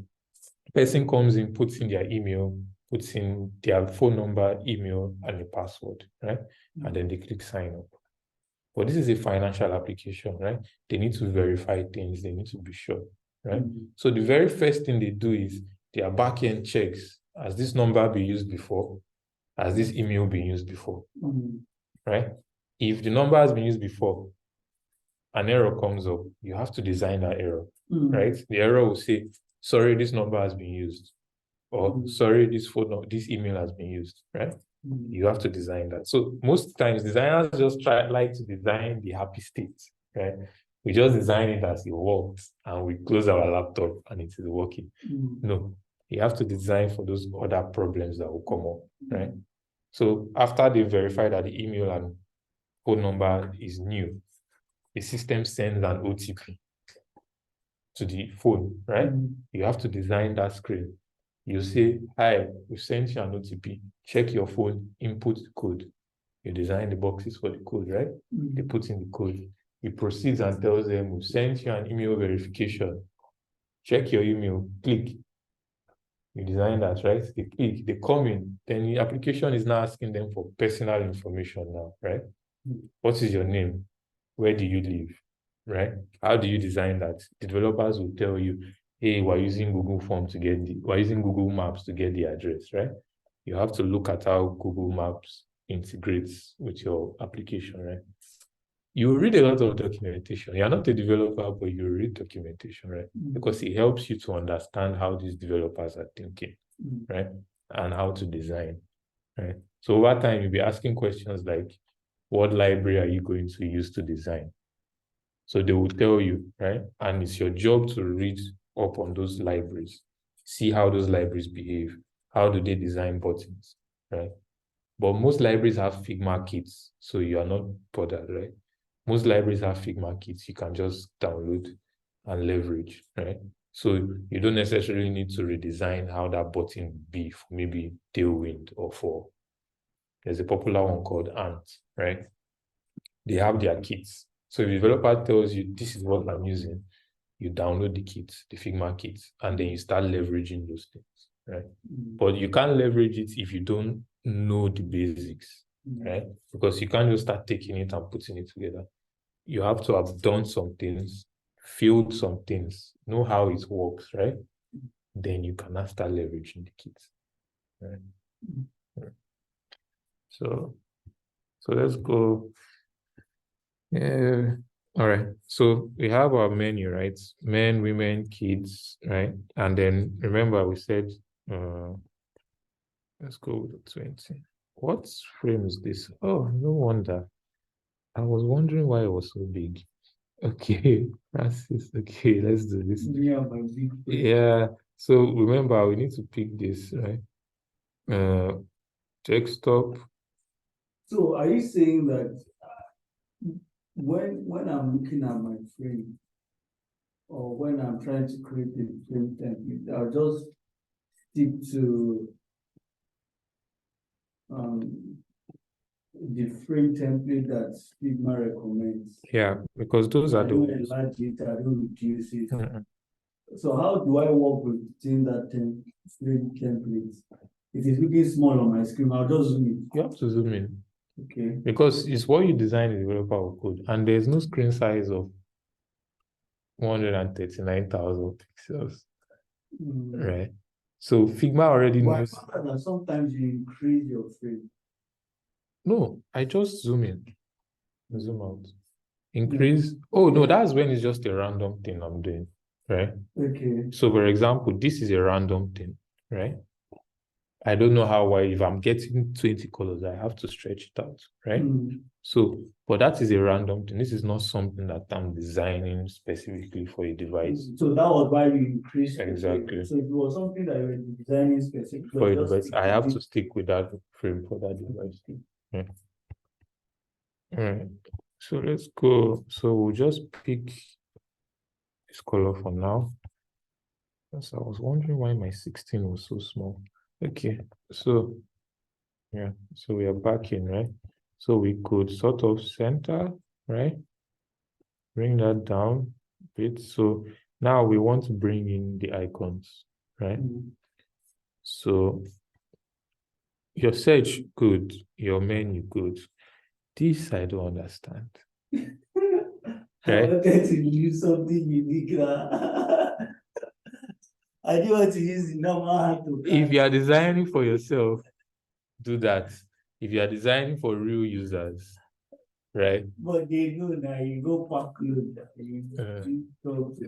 Person comes in, puts in their email, puts in their phone number, email, and the password, right? And then they click sign up. But this is a financial application, right? They need to verify things. They need to be sure, right? So the very first thing they do is their backend checks, has this number been used before? Has this email been used before? Right? If the number has been used before, an error comes up, you have to design that error, right? The error will say, sorry, this number has been used. Or sorry, this email has been used, right? You have to design that. So most times designers just like to design the happy state, right? We just design it as it works and we close our laptop and it is working. No, you have to design for those other problems that will come up, right? So after they verify that the email and phone number is new, the system sends an OTP to the phone, right? You have to design that screen. You say, hi, we sent you an OTP. Check your phone, input the code. You design the boxes for the code, right? They put in the code. He proceeds and tells them, we sent you an email verification. Check your email, click. You design that, right? They click, they come in. Then the application is now asking them for personal information now, right? What is your name? Where do you live? Right? How do you design that? The developers will tell you, hey, we're using Google Form to get we're using Google Maps to get the address, right? You have to look at how Google Maps integrates with your application, right? You read a lot of documentation. You're not a developer, but you read documentation, right? Because it helps you to understand how these developers are thinking, right? And how to design, right? So over time, you'll be asking questions like, what library are you going to use to design? So they will tell you, right? And it's your job to read up on those libraries, see how those libraries behave, how do they design buttons, right? But most libraries have Figma kits, so you are not bothered, right? Most libraries have Figma kits you can just download and leverage, right? So you don't necessarily need to redesign how that button would be for maybe Tailwind or for, there's a popular one called Ant, right? They have their kits. So if the developer tells you, this is what I'm using, you download the kits, the Figma kits, and then you start leveraging those things, right? But you can't leverage it if you don't know the basics, right? Because you can't just start taking it and putting it together. You have to have done some things, filled some things, know how it works, right? Then you can start leveraging the kits, right? So let's go. Yeah. All right. So we have our menu, right? Men, women, kids, right? And then remember we said, let's go with the 20. What frame is this? Oh, no wonder. I was wondering why it was so big. Okay, Francis. Okay, let's do this. Yeah, my big friend. Yeah. So remember, we need to pick this, right? Desktop. So are you saying that when I'm looking at my frame, or when I'm trying to create a frame template, I'll just stick to the frame template that Figma recommends. Yeah, because those I are the don't ones. enlarge it, I don't reduce it. Mm-mm. So how do I work within that frame template? If it's looking small on my screen, I'll just zoom in. You have to zoom in. Okay. Because it's what you design in developer will code. And there's no screen size of 139,000 pixels, right? So Figma already Why knows. that sometimes you increase your frame? No, I just zoom in, zoom out. Increase. Oh, no, that's when it's just a random thing I'm doing, right? Okay. So for example, this is a random thing, right? I don't know how why if I'm getting 20 colors, I have to stretch it out, right? So, but that is a random thing. This is not something that I'm designing specifically for a device. So that was why you increased. Exactly. So if it was something that you were designing specifically For a device, I have to stick with that frame for that device. Yeah. All right. So let's go. So we'll just pick this color for now. So I was wondering why my 16 was so small. Okay. So yeah. So we are back in, right? So we could sort of center, right? Bring that down a bit. So now we want to bring in the icons, right? So your search good, your menu good. This I don't understand. I wanted to use something unique. I didn't want to use the normal. If you are designing for yourself, do that. If you are designing for real users, right? But they know now you go pack load.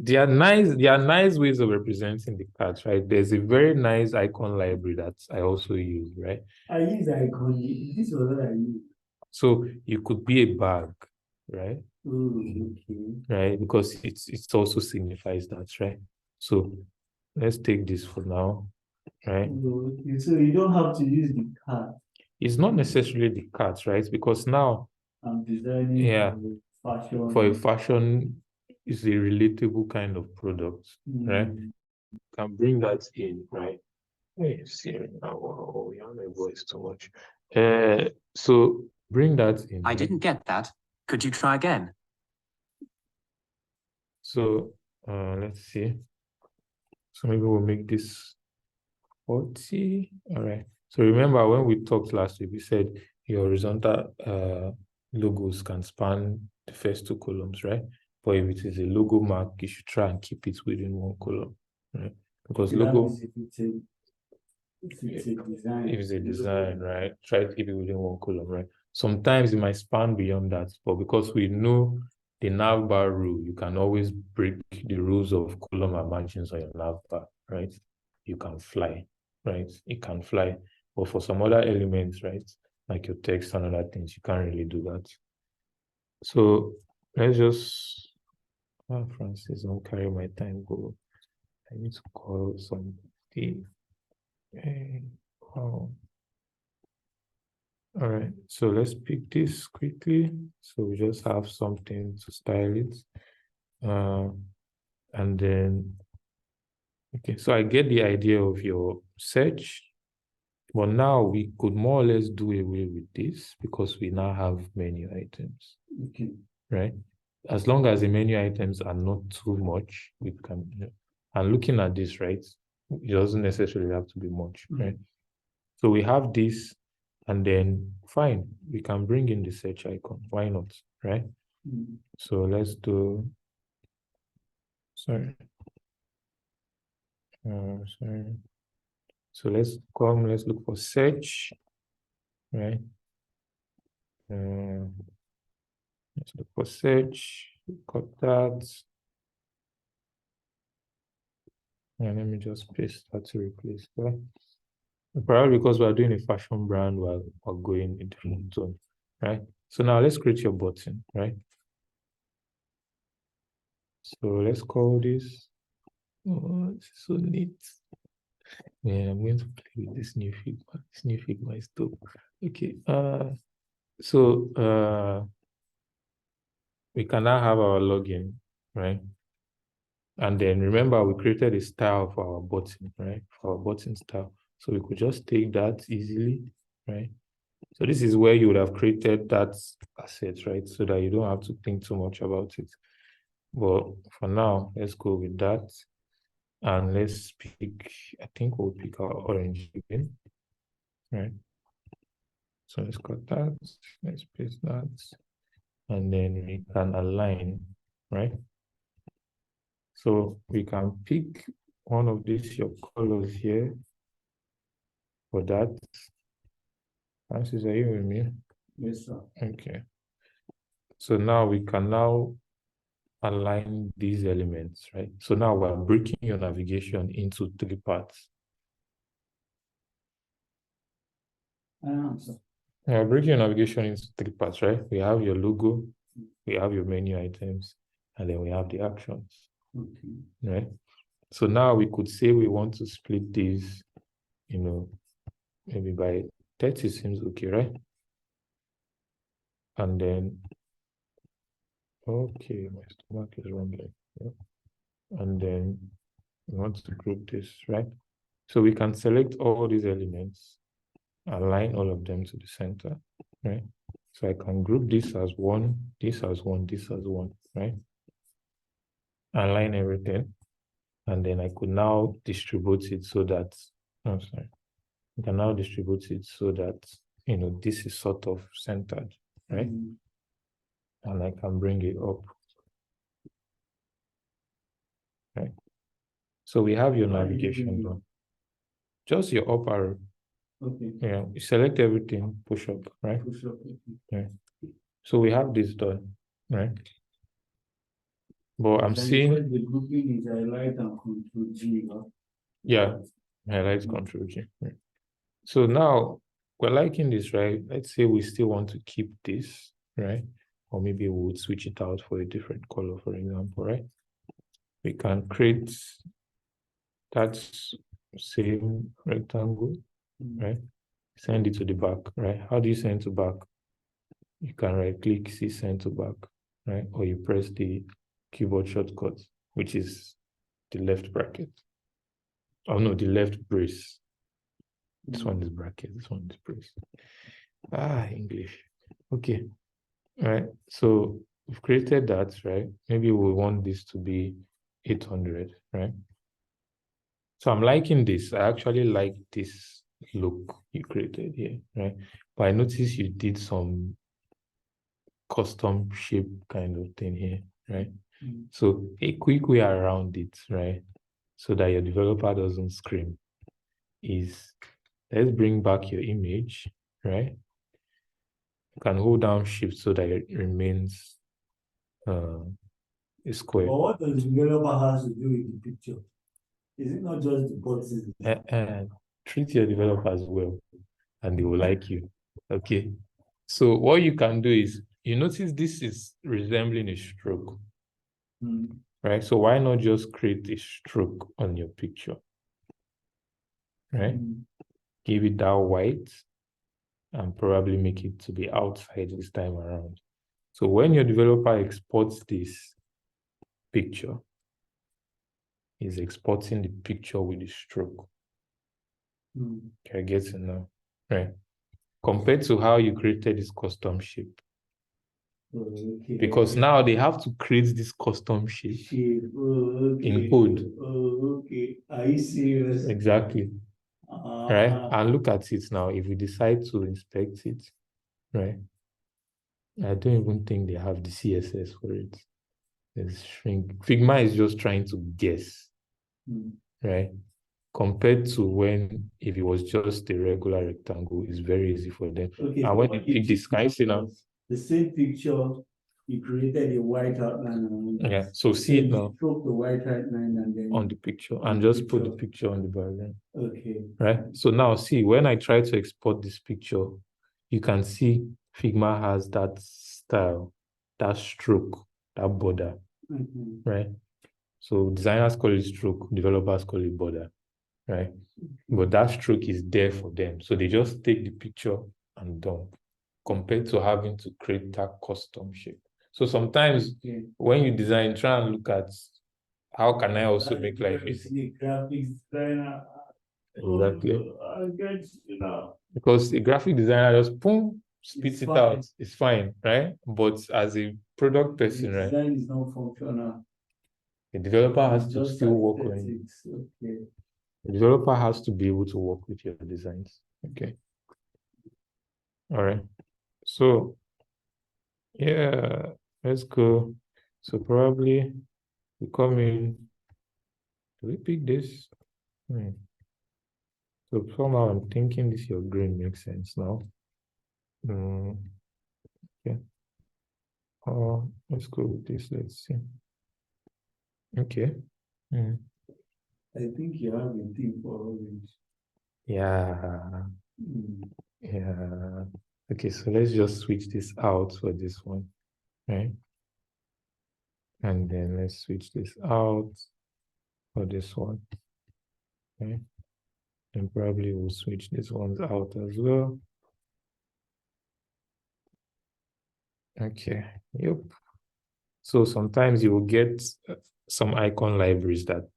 There are nice ways of representing the cards, right? There's a very nice icon library that I also use, right? I use icon. This was what I use. So you could be a bag, right? Okay. Right, because it also signifies that, right? So let's take this for now, right? Okay. So you don't have to use the card. It's not necessarily the cards, right? Because now I'm designing fashion. For a fashion is a relatable kind of product, right? Can bring that in, right? Hey, Siri, oh, yeah, my voice too much. So bring that in. I didn't get that. Could you try again? So let's see. So maybe we'll make this 40. All right. So remember when we talked last week, we said your horizontal logos can span the first two columns, right? But if it is a logo mark, you should try and keep it within one column, right? Because That logo, means if it's a design. if it's a design, right? Try to keep it within one column, right? Sometimes it might span beyond that, but because we know the navbar rule, you can always break the rules of column and margins on your navbar, right? You can fly, right? It can fly. But for some other elements, right, like your text and other things, you can't really do that. So let's just, Francis, don't carry my time, go. I need to call somebody. Wow. All right, so let's pick this quickly. So we just have something to style it. And then, okay, so I get the idea of your search, but now we could more or less do away with this because we now have menu items, Okay. right? As long as the menu items are not too much, we can, and looking at this, right, it doesn't necessarily have to be much, right? So we have this, and then fine, we can bring in the search icon. Why not, right? So let's do, sorry. Sorry. So let's look for search, right? Let's look for search, got that. And let me just paste that to replace that. Probably because we're doing a fashion brand, we're going in different zone, right? So now let's create your button, right? So let's call this, oh, this is so neat. Yeah, I'm going to play with this new Figma. This new Figma is dope. Okay, we can now have our login, right? And then remember, we created a style for our button, right? For our button style. So we could just take that easily, right? So this is where you would have created that asset, right? So that you don't have to think too much about it. But for now, let's go with that. And let's pick, I think we'll pick our orange again, right? So let's cut that, let's paste that. And then we can align, right? So we can pick one of these, your colors here for that. Francis, are you with me? Yes, sir. Okay. So now we can now align these elements, right? So now we're breaking your navigation into 3 parts. I am, sir. We're breaking your navigation into 3 parts, right? We have your logo, we have your menu items, and then we have the actions, Okay. right? So now we could say we want to split these, you know, maybe by 30 seems okay, right? And then, okay, my stomach is rumbling. Yeah. And then we want to group this, right? So we can select all these elements, align all of them to the center, right? So I can group this as one, this as one, this as one, right? Align everything. And then I could now distribute it so that, I'm sorry, I can now distribute it so that, you know, this is sort of centered, right? And I can bring it up, right? So we have your navigation done. Just your up arrow. Okay. Yeah, you select everything, push up, right? Push up. Yeah. So we have this done, right? But I'm seeing, the grouping is highlight and control G, huh? yeah, highlight control G. Right. So now we're liking this, right? Let's say we still want to keep this, right? Or maybe we would switch it out for a different color, for example, right? We can create that same rectangle, right? Send it to the back, right? How do you send to back? You can right click, see send to back, right? Or you press the keyboard shortcut, which is the left bracket. Oh no, the left brace. This one is bracket, this one is brace. English. Okay. All right. So we've created that, right? Maybe we want this to be 800, right? So I'm liking this. I actually like this look you created here, right? But I noticed you did some custom shape kind of thing here, right? So a quick way around it, right? so that your developer doesn't scream is, let's bring back your image, right? You can hold down shift so that it remains a square. But what does the developer has to do with the picture? Is it not just the buttons? Treat your developers well and they will like you. Okay. So what you can do is, you notice this is resembling a stroke, right? So why not just create a stroke on your picture, right? Give it that white and probably make it to be outside this time around. So when your developer exports this picture, he's exporting the picture with the stroke. Okay, I get it now, right? Compared to how you created this custom shape. Okay. Because now they have to create this custom shape Okay. in code. Okay. Are you serious? Exactly. Right? And look at it now. If we decide to inspect it, right? I don't even think they have the CSS for it. There's shrink. Figma is just trying to guess, right? Compared to when, if it was just a regular rectangle, it's very easy for them. Okay. And when you pick this, can you see now? The same picture, you created a white outline. Yeah. So see it now. Stroke the white outline and then on the picture and just put the picture on the background. Okay. Right. So now see, when I try to export this picture, you can see Figma has that style, that stroke, that border. Right. So designers call it stroke, developers call it border. Right. But that stroke is there for them. So they just take the picture and done, compared to having to create that custom shape. So sometimes when you design, try and look at how can I also make life easy. Graphics designer. Exactly. I get you know. Because a graphic designer just boom, spits it out. It's fine, right? But as a product person, right? Design is not functional. The developer has to still work on it. Okay. The developer has to be able to work with your designs. Okay. All right. So yeah, let's go. So probably we come in. Do we pick this? So somehow I'm thinking this your green makes sense now. Okay. Let's go with this. Let's see. Okay. I think you have a thing for orange. Yeah. Yeah. Okay, so let's just switch this out for this one, right? And then let's switch this out for this one, okay? And probably we'll switch these ones out as well. Okay, yep. So sometimes you will get some icon libraries that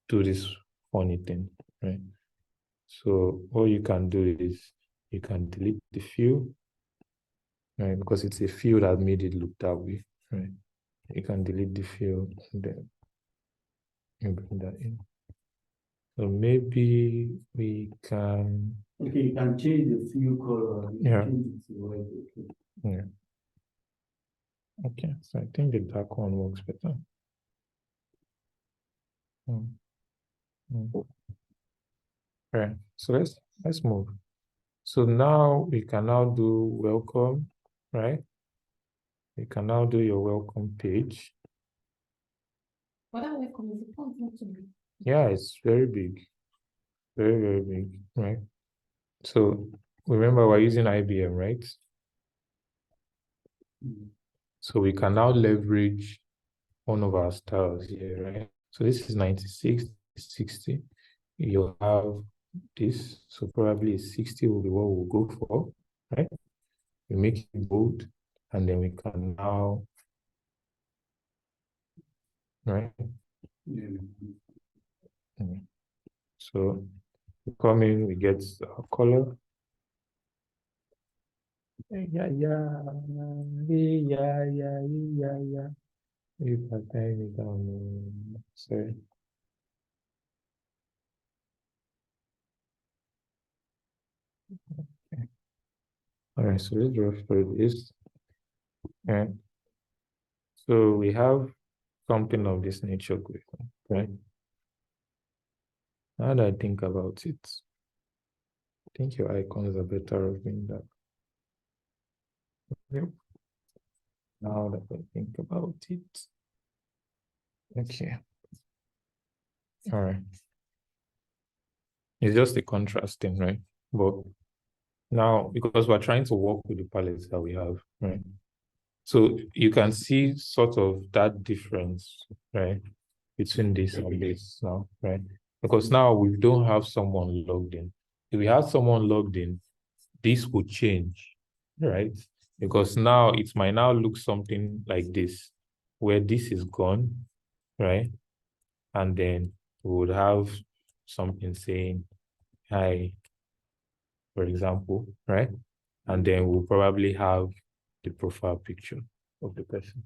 do this funny thing, right? So all you can do is you can delete the field, right? Because it's a field that made it look that way, right? You can delete the field and then you bring that in. So maybe we can. Okay, you can change the field color. Yeah. Change it to white. Okay. Yeah. Okay, so I think the dark one works better. Right. So let's move. So now we can now do welcome, right? We can now do your welcome page. But that welcome is the font not to be. Yeah, it's very big. Very, very big, right? So remember we're using IBM, right? So we can now leverage one of our styles here, right? So this is 96, 60. You'll have this. So probably 60 will be what we'll go for, right? We make it bold, and then we can now, right? So we come in, we get our color. Yeah. If I turn it down, sorry. Okay. All right, so let's refer this. And so we have something of this nature going on, right? How do I think about it? I think your icons are better off being that. Yep. Now that I think about it. Okay. All right. It's just a contrast thing, right? But now, because we're trying to work with the palettes that we have, right? So you can see sort of that difference, right? Between this and this now, right? Because now we don't have someone logged in. If we have someone logged in, this would change, right? Because now it might now look something like this, where this is gone, right? And then we would have something saying, hi, for example, right? And then we'll probably have the profile picture of the person,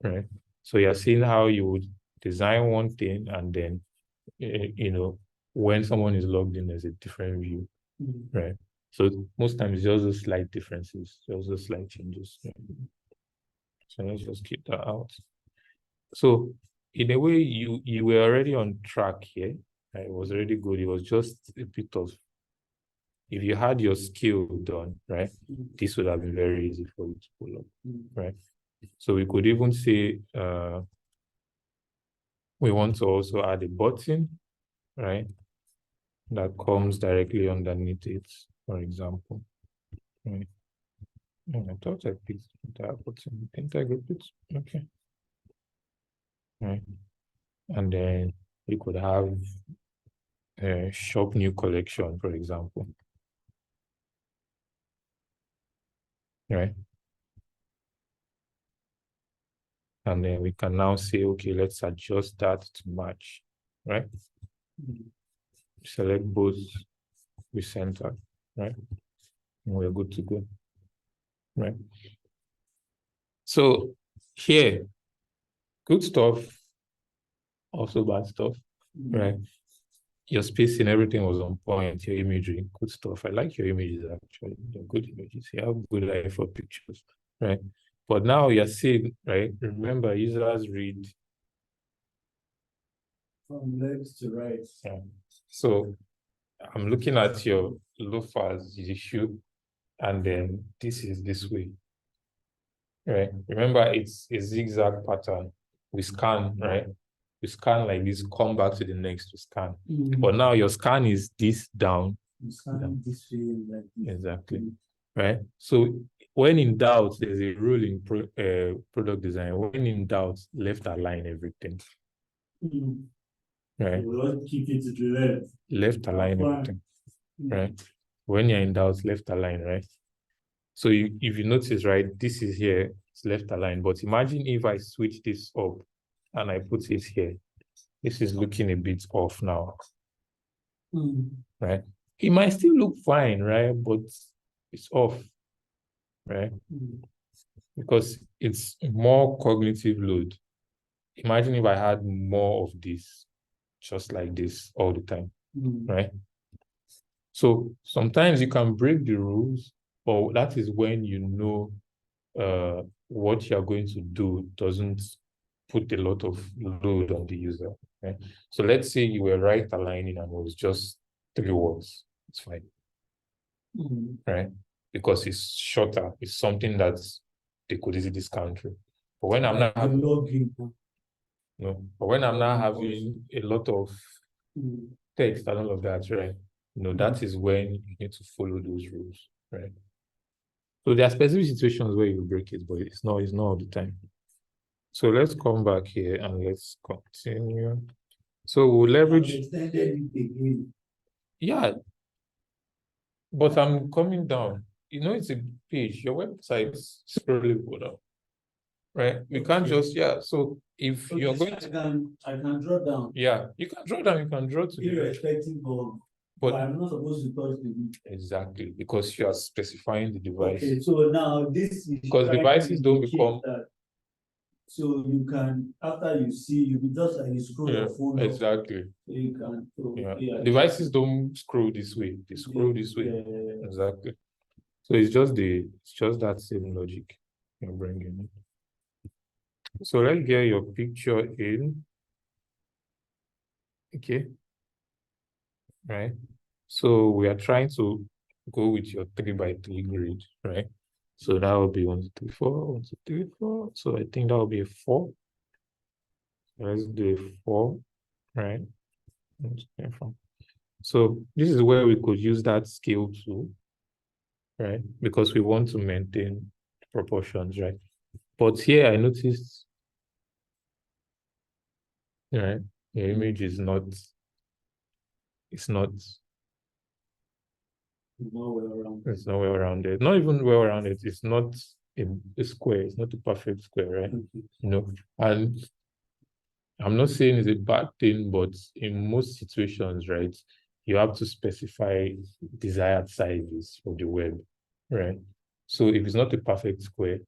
right? So you're seeing how you would design one thing and then, when someone is logged in, there's a different view, right? So most times, just those slight differences, just those slight changes. Right? So let's just keep that out. So in a way, you were already on track here. Right? It was already good. It was just a bit of, if you had your skill done, right, this would have been very easy for you to pull up, right? So we could even say we want to also add a button, right, that comes directly underneath it, for example. Right. I thought I picked that button. Didn't I group it? Okay. Right. And then we could have a shop new collection, for example. Right. And then we can now say, okay, let's adjust that to match, right? Select both, we center, right? And we're good to go, right? So here, good stuff, also bad stuff, right? Your spacing, everything was on point, your imagery, good stuff. I like your images, actually. They're good images. You have good eye for pictures, right? But now you're seeing, right? Remember, users read from left to right. Yeah. So I'm looking at your loafers issue, and then this is this way, right? Remember, it's a zigzag pattern. We scan, right? We scan like this, come back to the next to scan. But now your scan is this down. You scan this way like this. Exactly. Right? So when in doubt, there's a rule in product design. When in doubt, left align everything. Right? We'll keep it to the left. Left align everything. Right? When you're in doubt, left align, right? So if you notice, right, this is here, it's left align. But imagine if I switch this up and I put it here. This is looking a bit off now. Right? It might still look fine, right? But it's off, right? Because it's more cognitive load. Imagine if I had more of this, just like this all the time, right? So sometimes you can break the rules, but that is when you know what you're going to do doesn't put a lot of load on the user, right? So let's say you were right aligning and it was just 3 words, it's fine, right? Because it's shorter, it's something that they could easily scan through. But when I'm not having, no, but when I'm not having a lot of text and all of that, right? That is when you need to follow those rules, right? So there are specific situations where you break it, but it's not all the time. So let's come back here and let's continue. So we'll leverage. Yeah, but I'm coming down. It's a page. Your website is scrollable down, right? We can't just, So if you're going to, I can draw down. Yeah, you can draw down. You can draw to irrespective of. But I'm not supposed to touch the video. Exactly, because you are specifying the device. Okay, so now this is because devices don't become that. So you can, after you see, you can just like scroll your phone. Exactly. So you can. So, Devices don't scroll this way. They scroll this way. Exactly. So it's just that same logic you're bringing in. So let's get your picture in. Okay, right? So we are trying to go with your 3x3 grid, right? So that will be 1, 2, 3, 4, 1, 2, 3, 4. So I think that will be a 4. Let's do a 4, right? So this is where we could use that scale tool, right? Because we want to maintain proportions, right? But here I noticed, right, the image is not, it's not It's not well rounded. Not even well rounded. It's not a square. It's not a perfect square, right? And I'm not saying it's a bad thing, but in most situations, right, you have to specify desired sizes for the web, right? So if it's not a perfect square,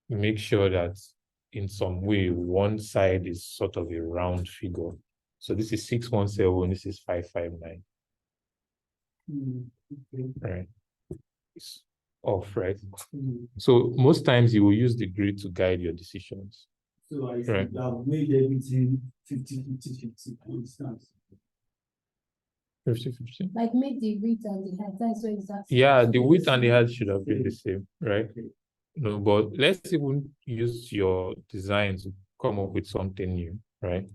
make sure that in some way one side is sort of a round figure. So this is 617, this is 559. Right? It's off, right? So most times you will use the grid to guide your decisions. So I should have made everything 50-50-50, for instance. 50-50? Like make the width and the height, that's so exactly. Yeah, the width and the height should have been the same, right? No, but let's even use your design to come up with something new, right?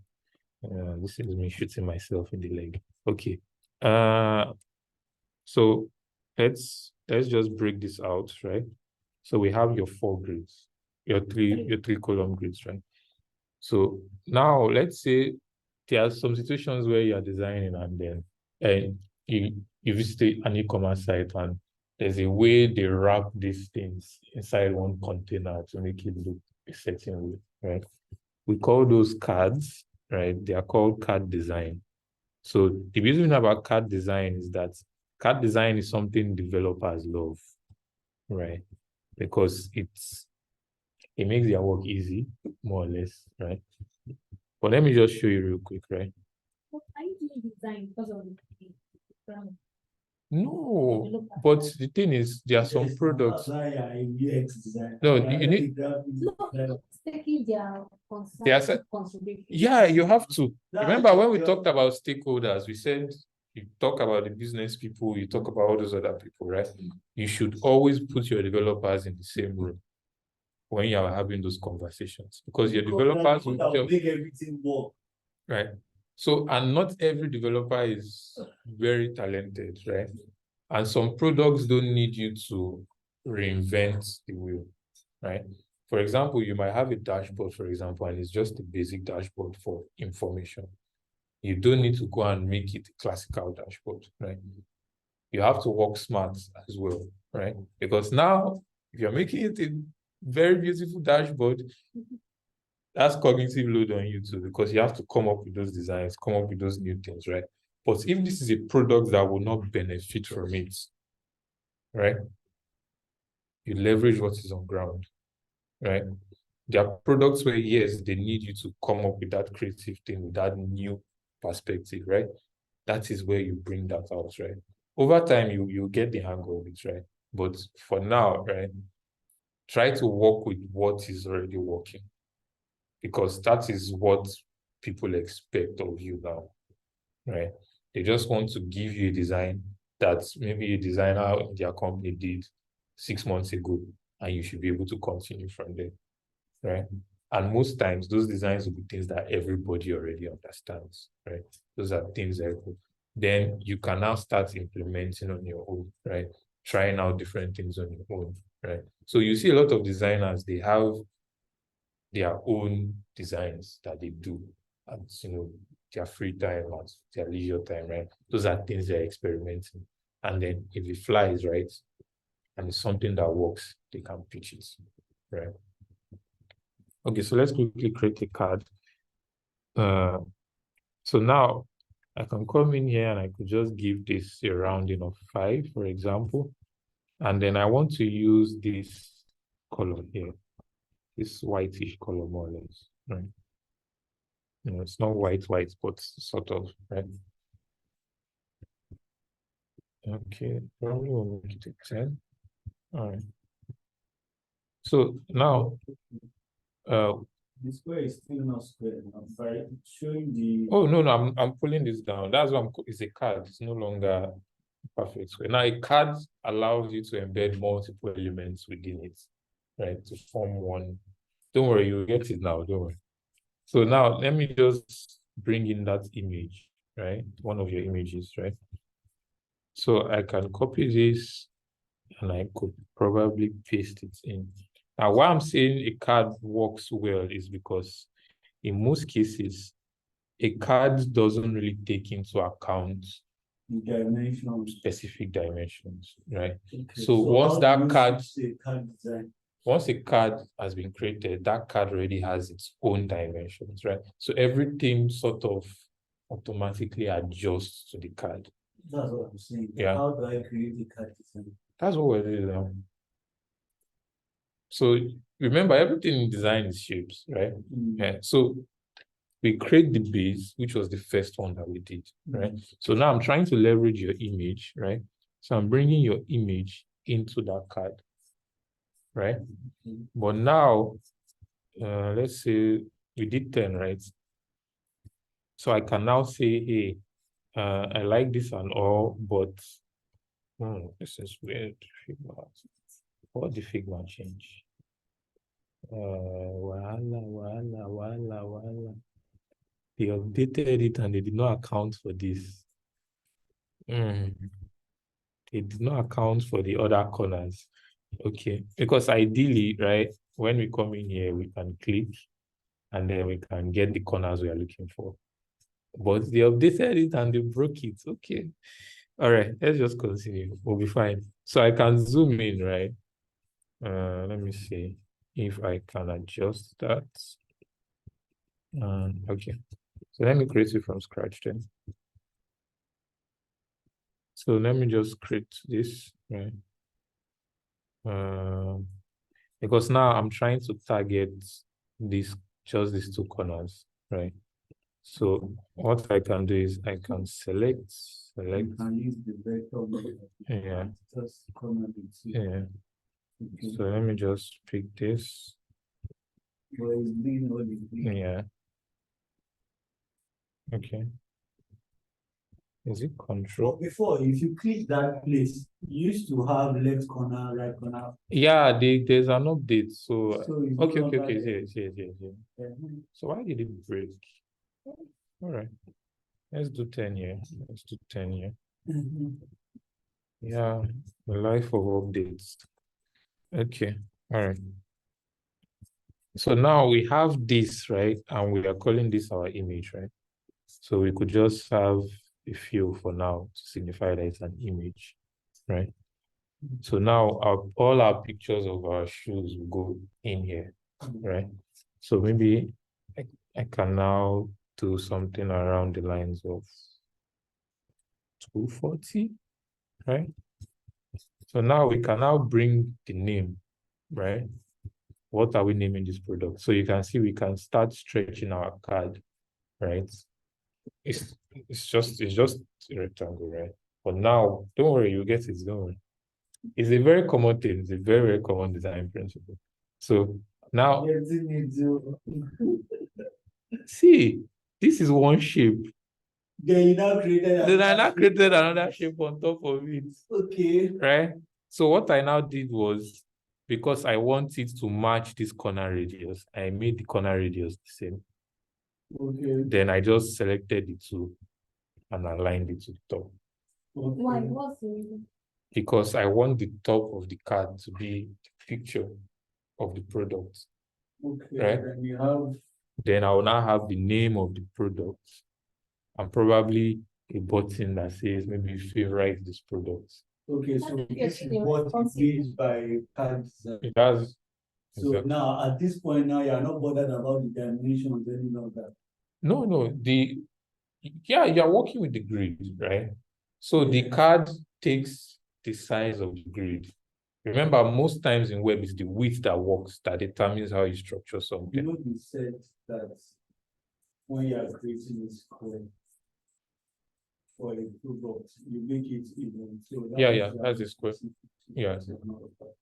This is me shooting myself in the leg. Okay. So let's just break this out, right? So we have your 4 grids, your 3 column grids, right? So now let's say there are some situations where you are designing and then you visit an e-commerce site and there's a way they wrap these things inside one container to make it look a certain way, right? We call those cards, right? They are called card design. So the beauty thing about card design is that card design is something developers love, right? Because it makes their work easy, more or less, right? But let me just show you real quick, right? But I do design because of the brand. No, but the thing is, there are some products. UX design. No, you need. No, taking their They are consideration. Yeah, you have to. Remember when we talked about stakeholders, we said you talk about the business people, you talk about all those other people, right? You should always put your developers in the same room when you are having those conversations, because your developers will make everything work. right. So, and not every developer is very talented, right? And some products don't need you to reinvent the wheel, right? For example, you might have a dashboard, for example, and it's just a basic dashboard for information. You don't need to go and make it a classical dashboard, right? You have to work smart as well, right? Because now, if you're making it a very beautiful dashboard, that's cognitive load on you too, because you have to come up with those designs, come up with those new things, right? But if this is a product that will not benefit from it, right? You leverage what is on ground, right? There are products where, yes, they need you to come up with that creative thing, with that new perspective, right? That is where you bring that out, right? Over time, you get the hang of it, right? But for now, right, try to work with what is already working, because that is what people expect of you now, right? They just want to give you a design that maybe a designer in their company did 6 months ago, and you should be able to continue from there, right? And most times, those designs will be things that everybody already understands, right? Those are things that then you can now start implementing on your own, right? Trying out different things on your own, right? So you see a lot of designers, they have their own designs that they do at their free time, at their leisure time, right? Those are things they're experimenting. And then if it flies, right, and it's something that works, they can pitch it, right? Okay, so let's quickly create a card. So now I can come in here and I could just give this a rounding of 5, for example. And then I want to use this color here, this whitish color more or less, right? It's not white, but sort of, right? Okay, probably will make it a 10. All right. So now The square is still not square. By showing the. Oh no, I'm pulling this down. That's what it's a card. It's no longer perfect square. Now a card allows you to embed multiple elements within it, right? To form one. Don't worry, you'll get it now. Don't worry. So now let me just bring in that image, right? One of your images, right? So I can copy this and I could probably paste it in. Now, why I'm saying a card works well is because in most cases, a card doesn't really take into account dimensions, specific dimensions, right? Okay. So once how that do you card, fix a card design? once a card has been created, that card already has its own dimensions, right? So everything sort of automatically adjusts to the card. That's what I'm saying. Yeah. How do I create a card design? That's what we're doing now. So remember, everything in design is shapes, right? Yeah. So we create the base, which was the first one that we did, right? So now I'm trying to leverage your image, right? So I'm bringing your image into that card, right? But now, let's say we did 10, right? So I can now say, hey, I like this and all, but this is weird. FIGMA. What did FIGMA change? Wala. They updated it and they did not account for this. They did not account for the other corners. Okay, because ideally, right, when we come in here, we can click and then we can get the corners we are looking for. But they updated it and they broke it. Okay. All right, let's just continue. We'll be fine. So I can zoom in, right? Let me see if I can adjust that. Okay. So let me create it from scratch then. So let me just create this, right? Because now I'm trying to target just these two corners, right? So what I can do is I can select. You can use the vector. Yeah. Just corner the two. Yeah. Okay. So let me just pick this. Well, it's being all the green. Yeah. Okay. Is it control? But before, if you click that place, you used to have left corner, right corner. Yeah, there's an update. So it's okay. no longer Yes. there. So why did it break? All right. Let's do 10 here. Let's do 10 here. Yeah, the life of updates. Okay. All right. So now we have this, right? And we are calling this our image, right? So we could just have a field for now to signify that it's an image, right? So now all our pictures of our shoes will go in here, right? So maybe I can now do something around the lines of 240, right? So now we can now bring the name, right? What are we naming this product? So you can see we can start stretching our card, right? It's just a rectangle, right? But now, don't worry, you get it, don't worry. It's a very common thing. It's a very, very common design principle. So now, see, this is one shape. Then you now created. Then I now created another shape on top of it. Okay. Right? So what I now did was, because I want it to match this corner radius, I made the corner radius the same. Okay. Then I just selected the two and aligned it to the top. Okay. Why? What's the reason? Because I want the top of the card to be the picture of the product. Okay. Right? Then you have. Then I will now have the name of the product and probably a button that says maybe favorite this product. Okay, so this is what is made by card design. It does. So Exactly. now at this point now you are not bothered about the dimensions any longer. No, you're working with the grid, right? So the card takes the size of the grid. Remember, most times in web, it's the width that works that determines how you structure something. You know, you said that when you are creating a square for a product, you make it even. So that's a square. Yeah,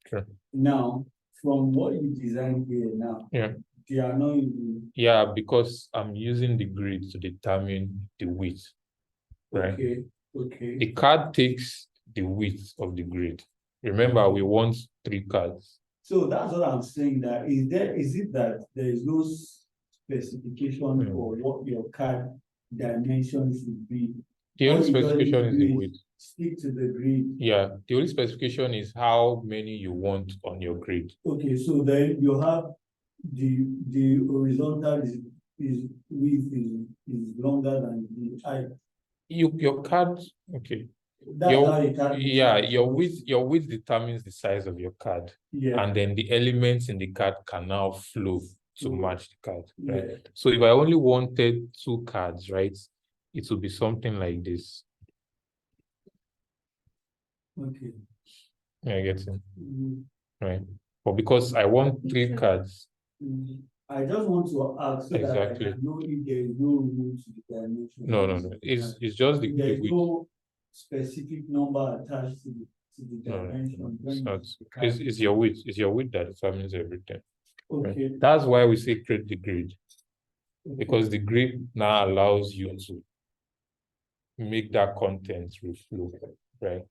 sure. Now, from what you design here now, Yeah. They are not using. Yeah, because I'm using the grid to determine the width, right? Okay, okay. The card takes the width of the grid. Remember, we want 3 cards. So that's what I'm saying. That is it that there is no specification for what your card dimension should be? The only All you just specification is the do width. Stick to the grid. Yeah, the only specification is how many you want on your grid. Okay, so then you have the horizontal is width is longer than the height. Your card, okay. That's how the card is. Your width determines the size of your card. Yeah. And then the elements in the card can now flow to match the card, right? Yeah. So if I only wanted 2 cards, right, it would be something like this. Okay. Yeah, I get it. Right. But because I want 3 cards. I just want to ask so Exactly. that I can know if there is no rule to the dimension. No. It's just the There's width. no specific number attached to the dimension. It's your width. It's your width that determines everything. Okay. Right? That's why we say create the grid. Because the grid now allows you to make that content reflow, right?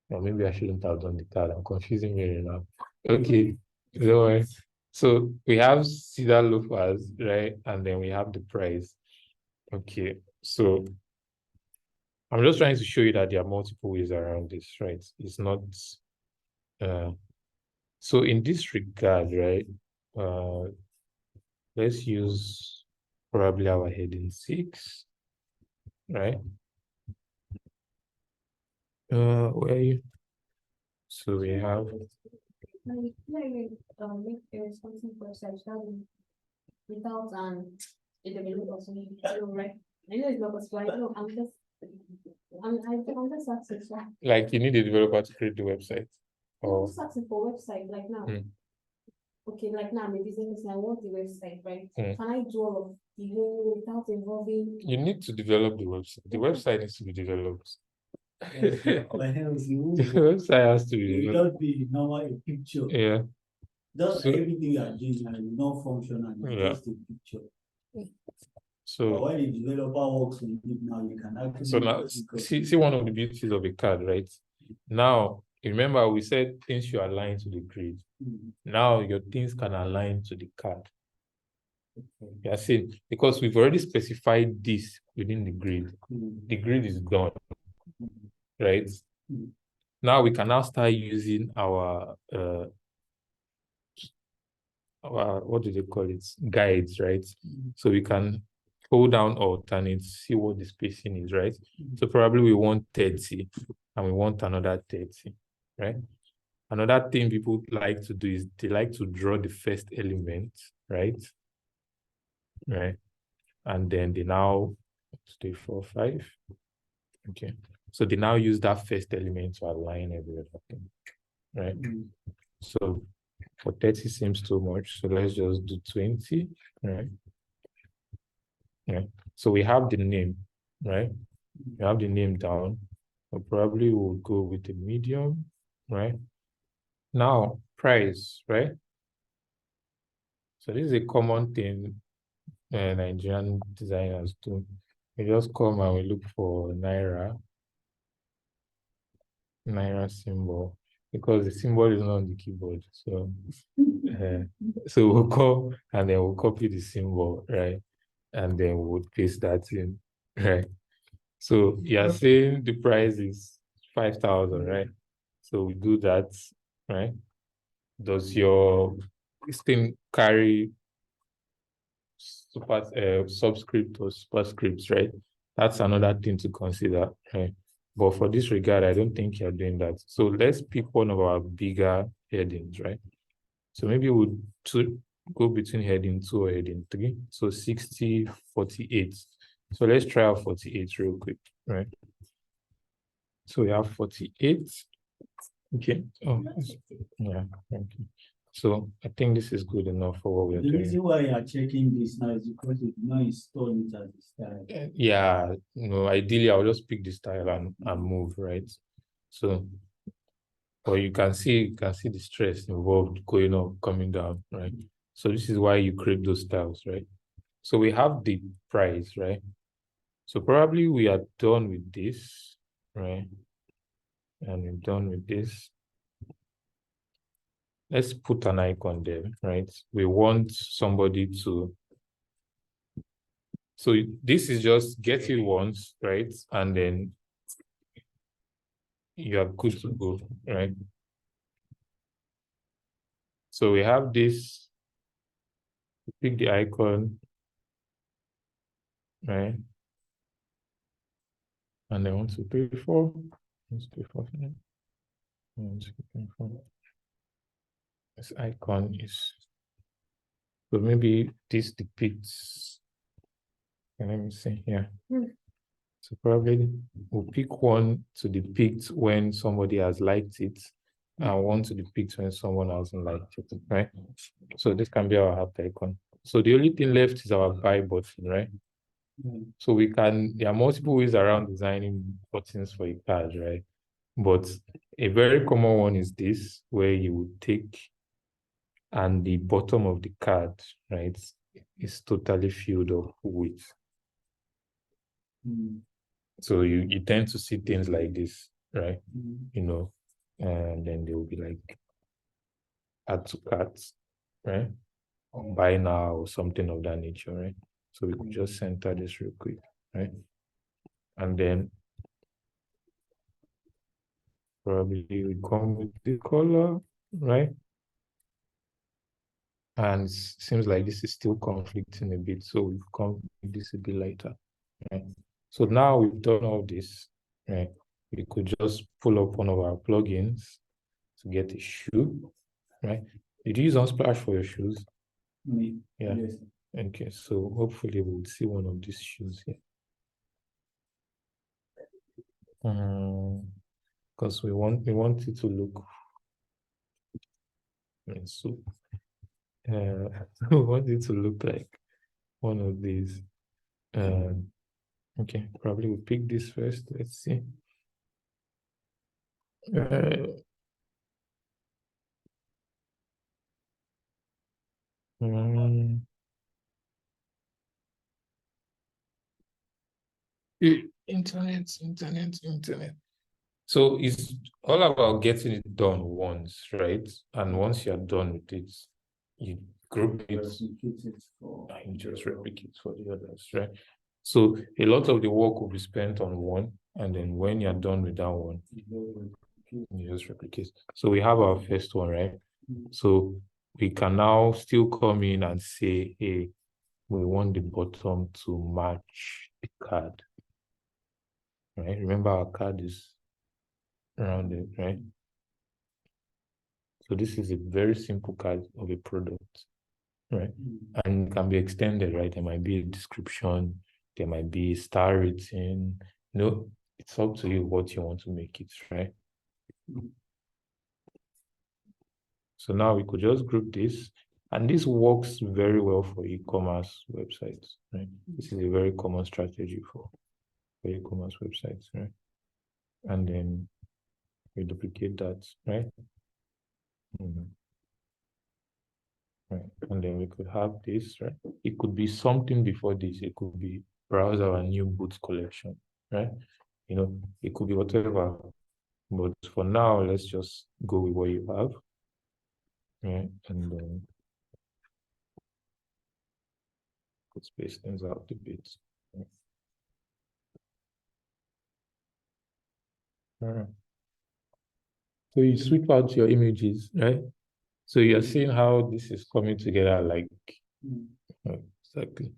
Or maybe I shouldn't have done the card. I'm confusing me now. Okay. So we have cedar loafers, right? And then we have the price. Okay. So I'm just trying to show you that there are multiple ways around this, right? It's not so in this regard, right? Let's use probably our heading 6, right? Where are you? So we have Make a responsive website without a developer, right? I know it's not possible. I know I'm just asking. like you need a developer to create the website. I'm just asking for website like now. Mm. Okay, like now I'm a business and I want the website, right? Mm. Can I do all of the whole without involving? You need to develop the website. The website needs to be developed. The website has to be It developed. just be normal a picture. Yeah. Just So- everything you are doing now is not functional, it's Yeah. just a picture. But So when the developer works on it now, you can actually now see one of the beauties of a card, right? Now remember we said things should align to the grid. Now your things can align to the card. You are saying because we've already specified this within the grid. The grid is done, right? Now we can now start using our what do they call it? Guides, right? So we can hold down alternates, see what the spacing is, right? So probably we want 30 and we want another 30, right? Another thing people like to do is they like to draw the first element, right? Right. And then they now 2, 3, 4, 5. Okay. So they now use that first element to align every other thing, right? So for 30 seems too much. So let's just do 20, right? Yeah. So we have the name, right? We have the name down. So probably we'll go with the medium, right? Now, price, right? So this is a common thing Nigerian designers do. We just come and we look for Naira symbol because the symbol is not on the keyboard. So, so we'll come and then we'll copy the symbol, right? And then we'll paste that in, right? So you're saying the price is 5,000, right? So we do that, right? Does your this thing carry subscript or superscripts, right? That's another thing to consider, right? But for this regard, I don't think you're doing that. So let's pick one of our bigger headings, right? So maybe we'll go between heading 2 or heading 3. So 60, 48. So let's try out 48 real quick, right? So we have 48. Okay. Oh, yeah. Thank you. So I think this is good enough for what we're The doing. reason why you are checking this now is because you did not install it as a style. Yeah, no, ideally I'll just pick the style and move, right? So Or you can see the stress involved going up, coming down, right? So this is why you create those styles, right? So we have the price, right? So probably we are done with this, right? And we're done with this. Let's put an icon there, right? We want somebody to, so this is just get it once, right? And then you are good to go, right? So we have this, pick the icon, right? And I want to pay for, let's pay for this icon is, so maybe this depicts, let me see here. So probably we'll pick one to depict when somebody has liked it and one to depict when someone hasn't liked it, right? So this can be our heart icon. So the only thing left is our buy button, right? So we can, there are multiple ways around designing buttons for a card, right? But a very common one is this, where you would take and the bottom of the card, right, is totally filled up with. So you tend to see things like this, right? You know, and then they will be like add to carts, right? Or buy now or something of that nature, right? So we could just center this real quick, right? And then probably we come with the color, right? And it seems like this is still conflicting a bit, so we've come with this a bit lighter, right? So now we've done all this, right? We could just pull up one of our plugins to get a shoe, right? Did you use Unsplash for your shoes? Me. Yeah. Yes. Okay, so hopefully we'll see one of these shoes here. Because we want it to look, so we want it to look like one of these. Okay, probably we'll pick this first. Let's see. Internet. So it's all about getting it done once, right? And once you're done with it, you group it and just replicate for the others, right? So a lot of the work will be spent on one, and then when you're done with that one, you just replicate. So we have our first one, right? So we can now still come in and say, hey, we want the bottom to match the card, right? Remember our card is rounded, right? So this is a very simple card of a product, right? And it can be extended, right? There might be a description, there might be a star rating. No, it's up to you what you want to make it, right? So now we could just group this, and this works very well for e-commerce websites, right? This is a very common strategy for e-commerce websites, right? And then we duplicate that, right? Right. And then we could have this, right? It could be something before this. It could be browse our new boots collection, right? You know, it could be whatever. But for now, let's just go with what you have, right? And then could space things out a bit. Right? All right. So you sweep out your images, right? So you're seeing how this is coming together, like exactly.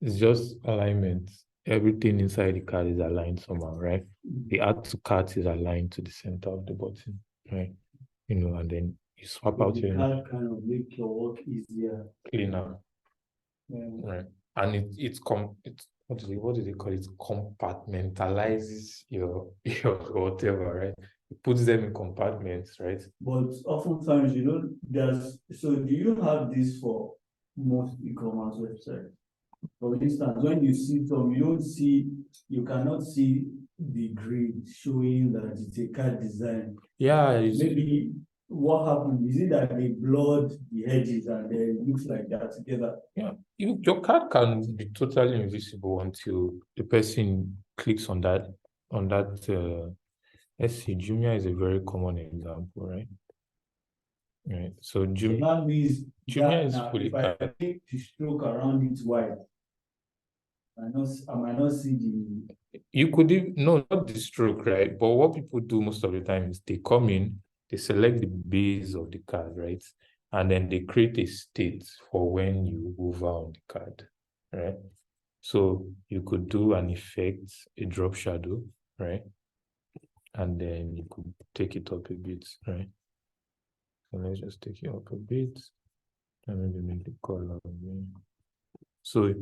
It's just alignment. Everything inside the card is aligned somehow, right? The add to cart is aligned to the center of the button, right? You know, and then you swap out your card kind of make your work easier. Cleaner. Yeah. Right. And it's what do they call it? Compartmentalizes your whatever, right? It puts them in compartments, right? But oftentimes, so do you have this for most e-commerce websites? For instance, when you see some, you cannot see the grid showing that it's a CAD design. Yeah, maybe what happened is it that they blurred the edges and then it looks like that together. Yeah, your card can be totally invisible until the person clicks on that. Let's see, Jumia is a very common example, right? Right. So Jumia, that means Jumia is now, fully if I card. take the stroke around it wide, I might not see the. You could even, no, not the stroke, right? But what people do most of the time is they come in, they select the base of the card, right? And then they create a state for when you hover on the card, right? So you could do an effect, a drop shadow, right? And then you could take it up a bit, right? So let's just take it up a bit and maybe make the color green. So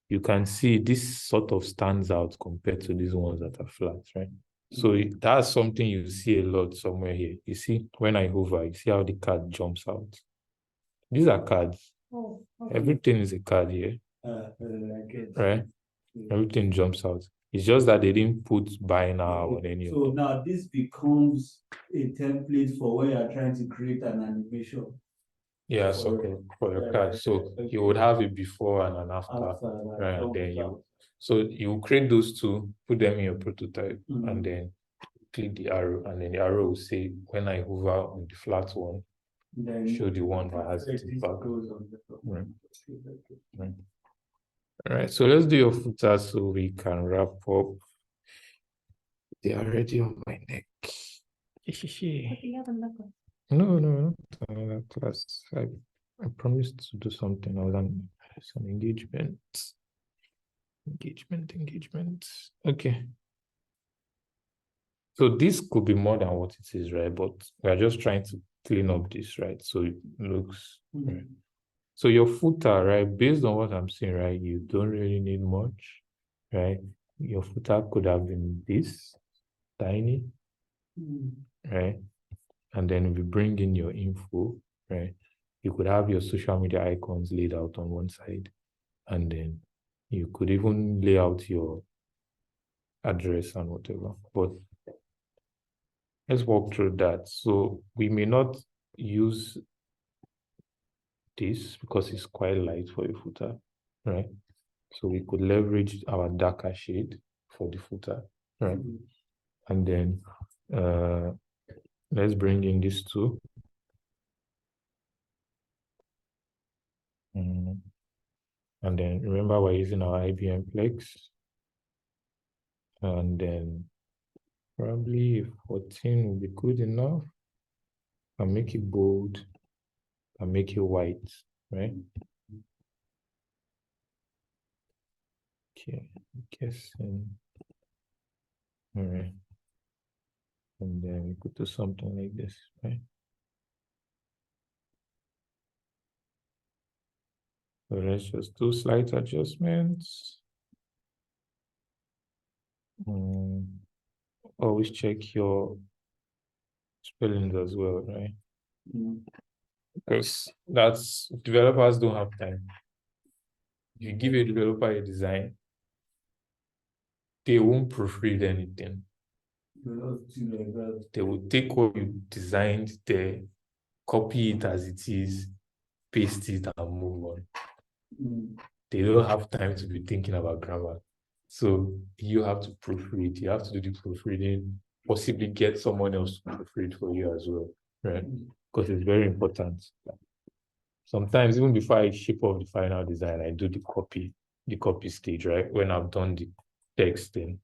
you can see this sort of stands out compared to these ones that are flat, right? So that's something you see a lot somewhere here. You see, when I hover, you see how the card jumps out. These are cards. Oh, okay. Everything is a card here, right? Yeah. Everything jumps out. It's just that they didn't put buy now on any of So them. now this becomes a template for when you're trying to create an animation. Yeah, so for your card. So you would have it before and an after, right? And then you create those two, put them in your prototype, and then click the arrow, and then the arrow will say, when I hover on the flat one, show the one that has the back. Right. Right. All right, so let's do your footer so we can wrap up. They are already on my neck. No, not another class. I promised to do something. I was on some engagement. Engagement. Okay. So this could be more than what it is, right? But we're just trying to clean up this, right? So it looks right. So your footer, right? Based on what I'm seeing, right? You don't really need much, right? Your footer could have been this tiny, right? And then we bring in your info, right? You could have your social media icons laid out on one side, and then you could even lay out your address and whatever. But let's walk through that. So we may not use this because it's quite light for a footer, right? So we could leverage our darker shade for the footer, right? And then let's bring in these two. And then remember we're using our IBM Plex. And then probably 14 will be good enough. I'll make it bold. I'll make it white, right? Okay, guessing. All right. And then we could do something like this, right? So let's just do slight adjustments. Always check your spellings as well, right? Because developers don't have time. If you give a developer a design, they won't proofread anything. They will take what you designed there, copy it as it is, paste it, and move on. They don't have time to be thinking about grammar. So you have to proofread. You have to do the proofreading, possibly get someone else to proofread for you as well, right? Because it's very important. Sometimes even before I ship off the final design, I do the copy stage, right? When I've done the texting,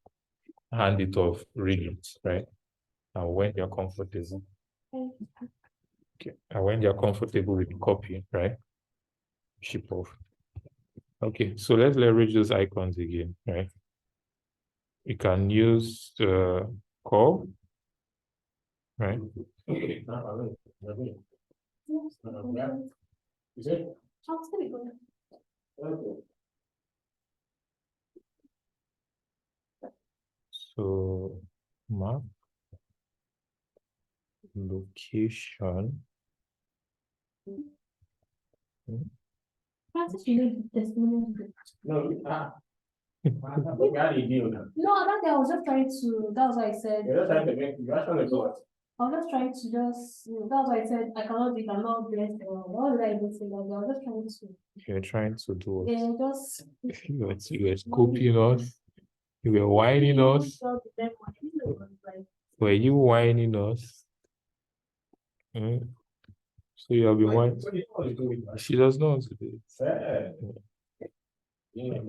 hand it off, read it, right? And when you're comfortable, okay, and when you're comfortable with the copy, right? Ship off. Okay, so let's leverage those icons again, right? You can use the call, right? So map location. Francis, you need the testimonial. No, No, that day I was just trying to, that's why I said. You're just trying to make, you're trying to do it. I was just trying to that's why I said I cannot do it, I'm not blessed. What did I even say that? I was just trying to. You're trying to do what? Yeah, just. You were scoping us. You were whining us. Were you whining us? Hmm? So you have been whining. So you know what you do with that? She does not want to do it. Fair. Yeah,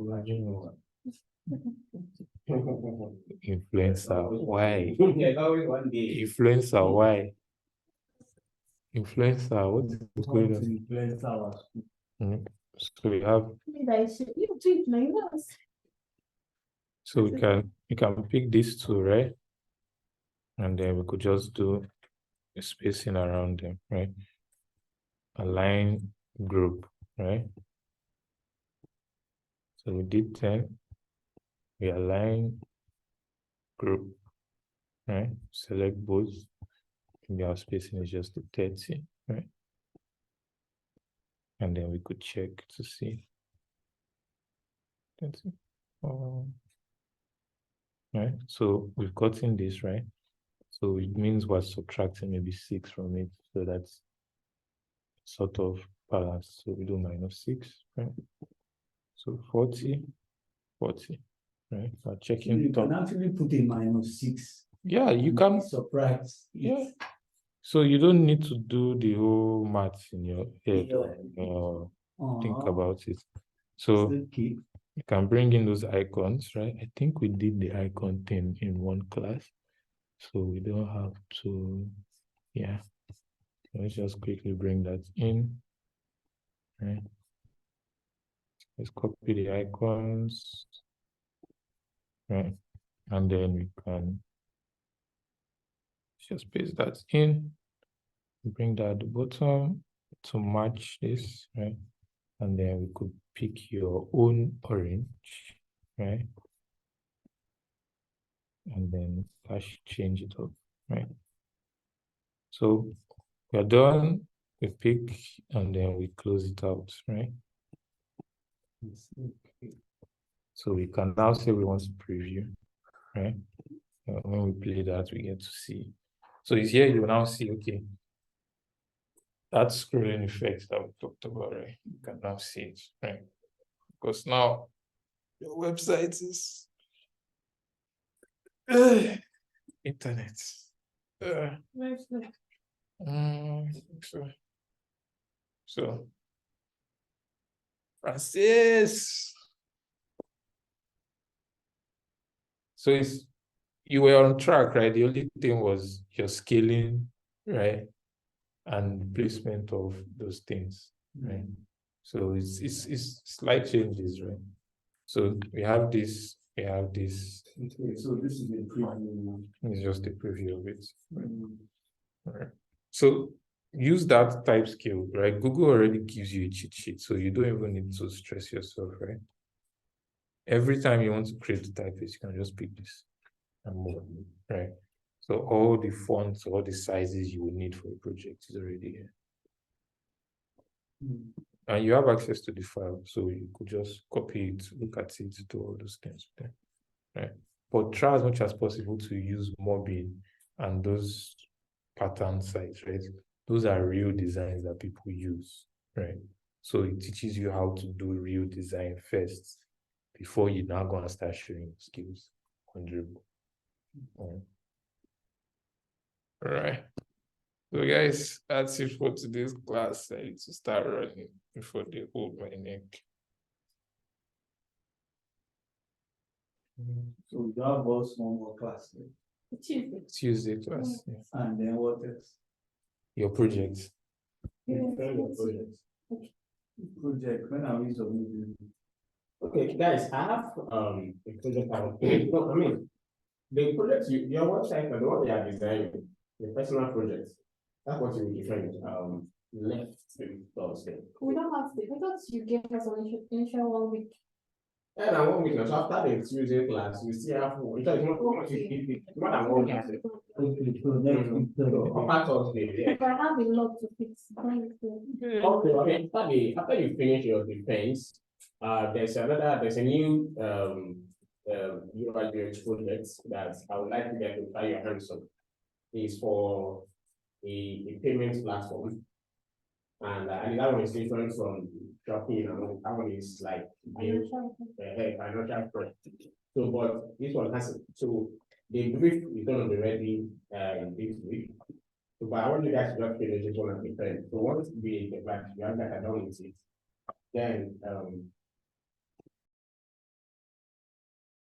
Influencer, why? There's always one day. Influencer, why? Influencer, what is going on? Influence our Hmm? So we have, Maybe I should. You do it, my nose. so we can pick these two, right? And then we could just do a spacing around them, right? Align group, right? So we did 10. We align group, right? Select both. Maybe our spacing is just 30, right? And then we could check to see. 30. Right? So we've gotten this, right? So it means we're subtracting maybe 6 from it. So that's sort of balanced. So we do -6, right? So 40, 40, right? We're checking. You can actually put a -6. Yeah, you can. Subtract. Yeah. So you don't need to do the whole math in your head. Think about it. So Okay. you can bring in those icons, right? I think we did the icon thing in one class. So we don't have to, yeah. Let's just quickly bring that in, right? Let's copy the icons, right? And then we can just paste that in, bring that at the bottom to match this, right? And then we could pick your own orange, right? And then change it up, right? So we're done, we pick, and then we close it out, right? So we can now say we want to preview, right? When we play that, we get to see. So it's here you will now see, okay, that scrolling effect that we talked about, right? You can now see it, right? Because now your website is internet. So Francis. So it's you were on track, right? The only thing was your scaling, right? And placement of those things, right? So it's slight changes, right? So we have this, Okay, so this is a preview. It's just a preview of it. Right. So use that type skill, right? Google already gives you a cheat sheet, so you don't even need to stress yourself, right? Every time you want to create a typeface, you can just pick this and move, right? So all the fonts, all the sizes you will need for a project is already here. And you have access to the file, so you could just copy it, look at it, do all those things, right? But try as much as possible to use mobbing and those pattern sites, right? Those are real designs that people use, right? So it teaches you how to do real design first before you now go and start showing skills on Dribble. All right. So guys, that's it for today's class. I need to start running before they hold my neck. So we have also one more class. Tuesday class. Yeah. And then what else? Your project. Project, when are we submitting? Okay, guys, I have a project. No, I mean, the projects your website and the one they are designing, the personal projects. That's what you will define left Thursday. We don't have to. I thought you gave us an initial 1 week. And I 1 week, so after the Tuesday class, we still have more than 1 class. Upper Thursday, yeah. But I have a lot to fix. Okay, after you finish your defense, there's a new UIUX project that I would like to get to try your hands on. It's for a payment platform. And that one is different from shopping, and that one is like financial product. So, but this one has so the brief is going to be ready this week. So, but I want you guys to just finish this one at the end. So once we get back, you have like a done with it, then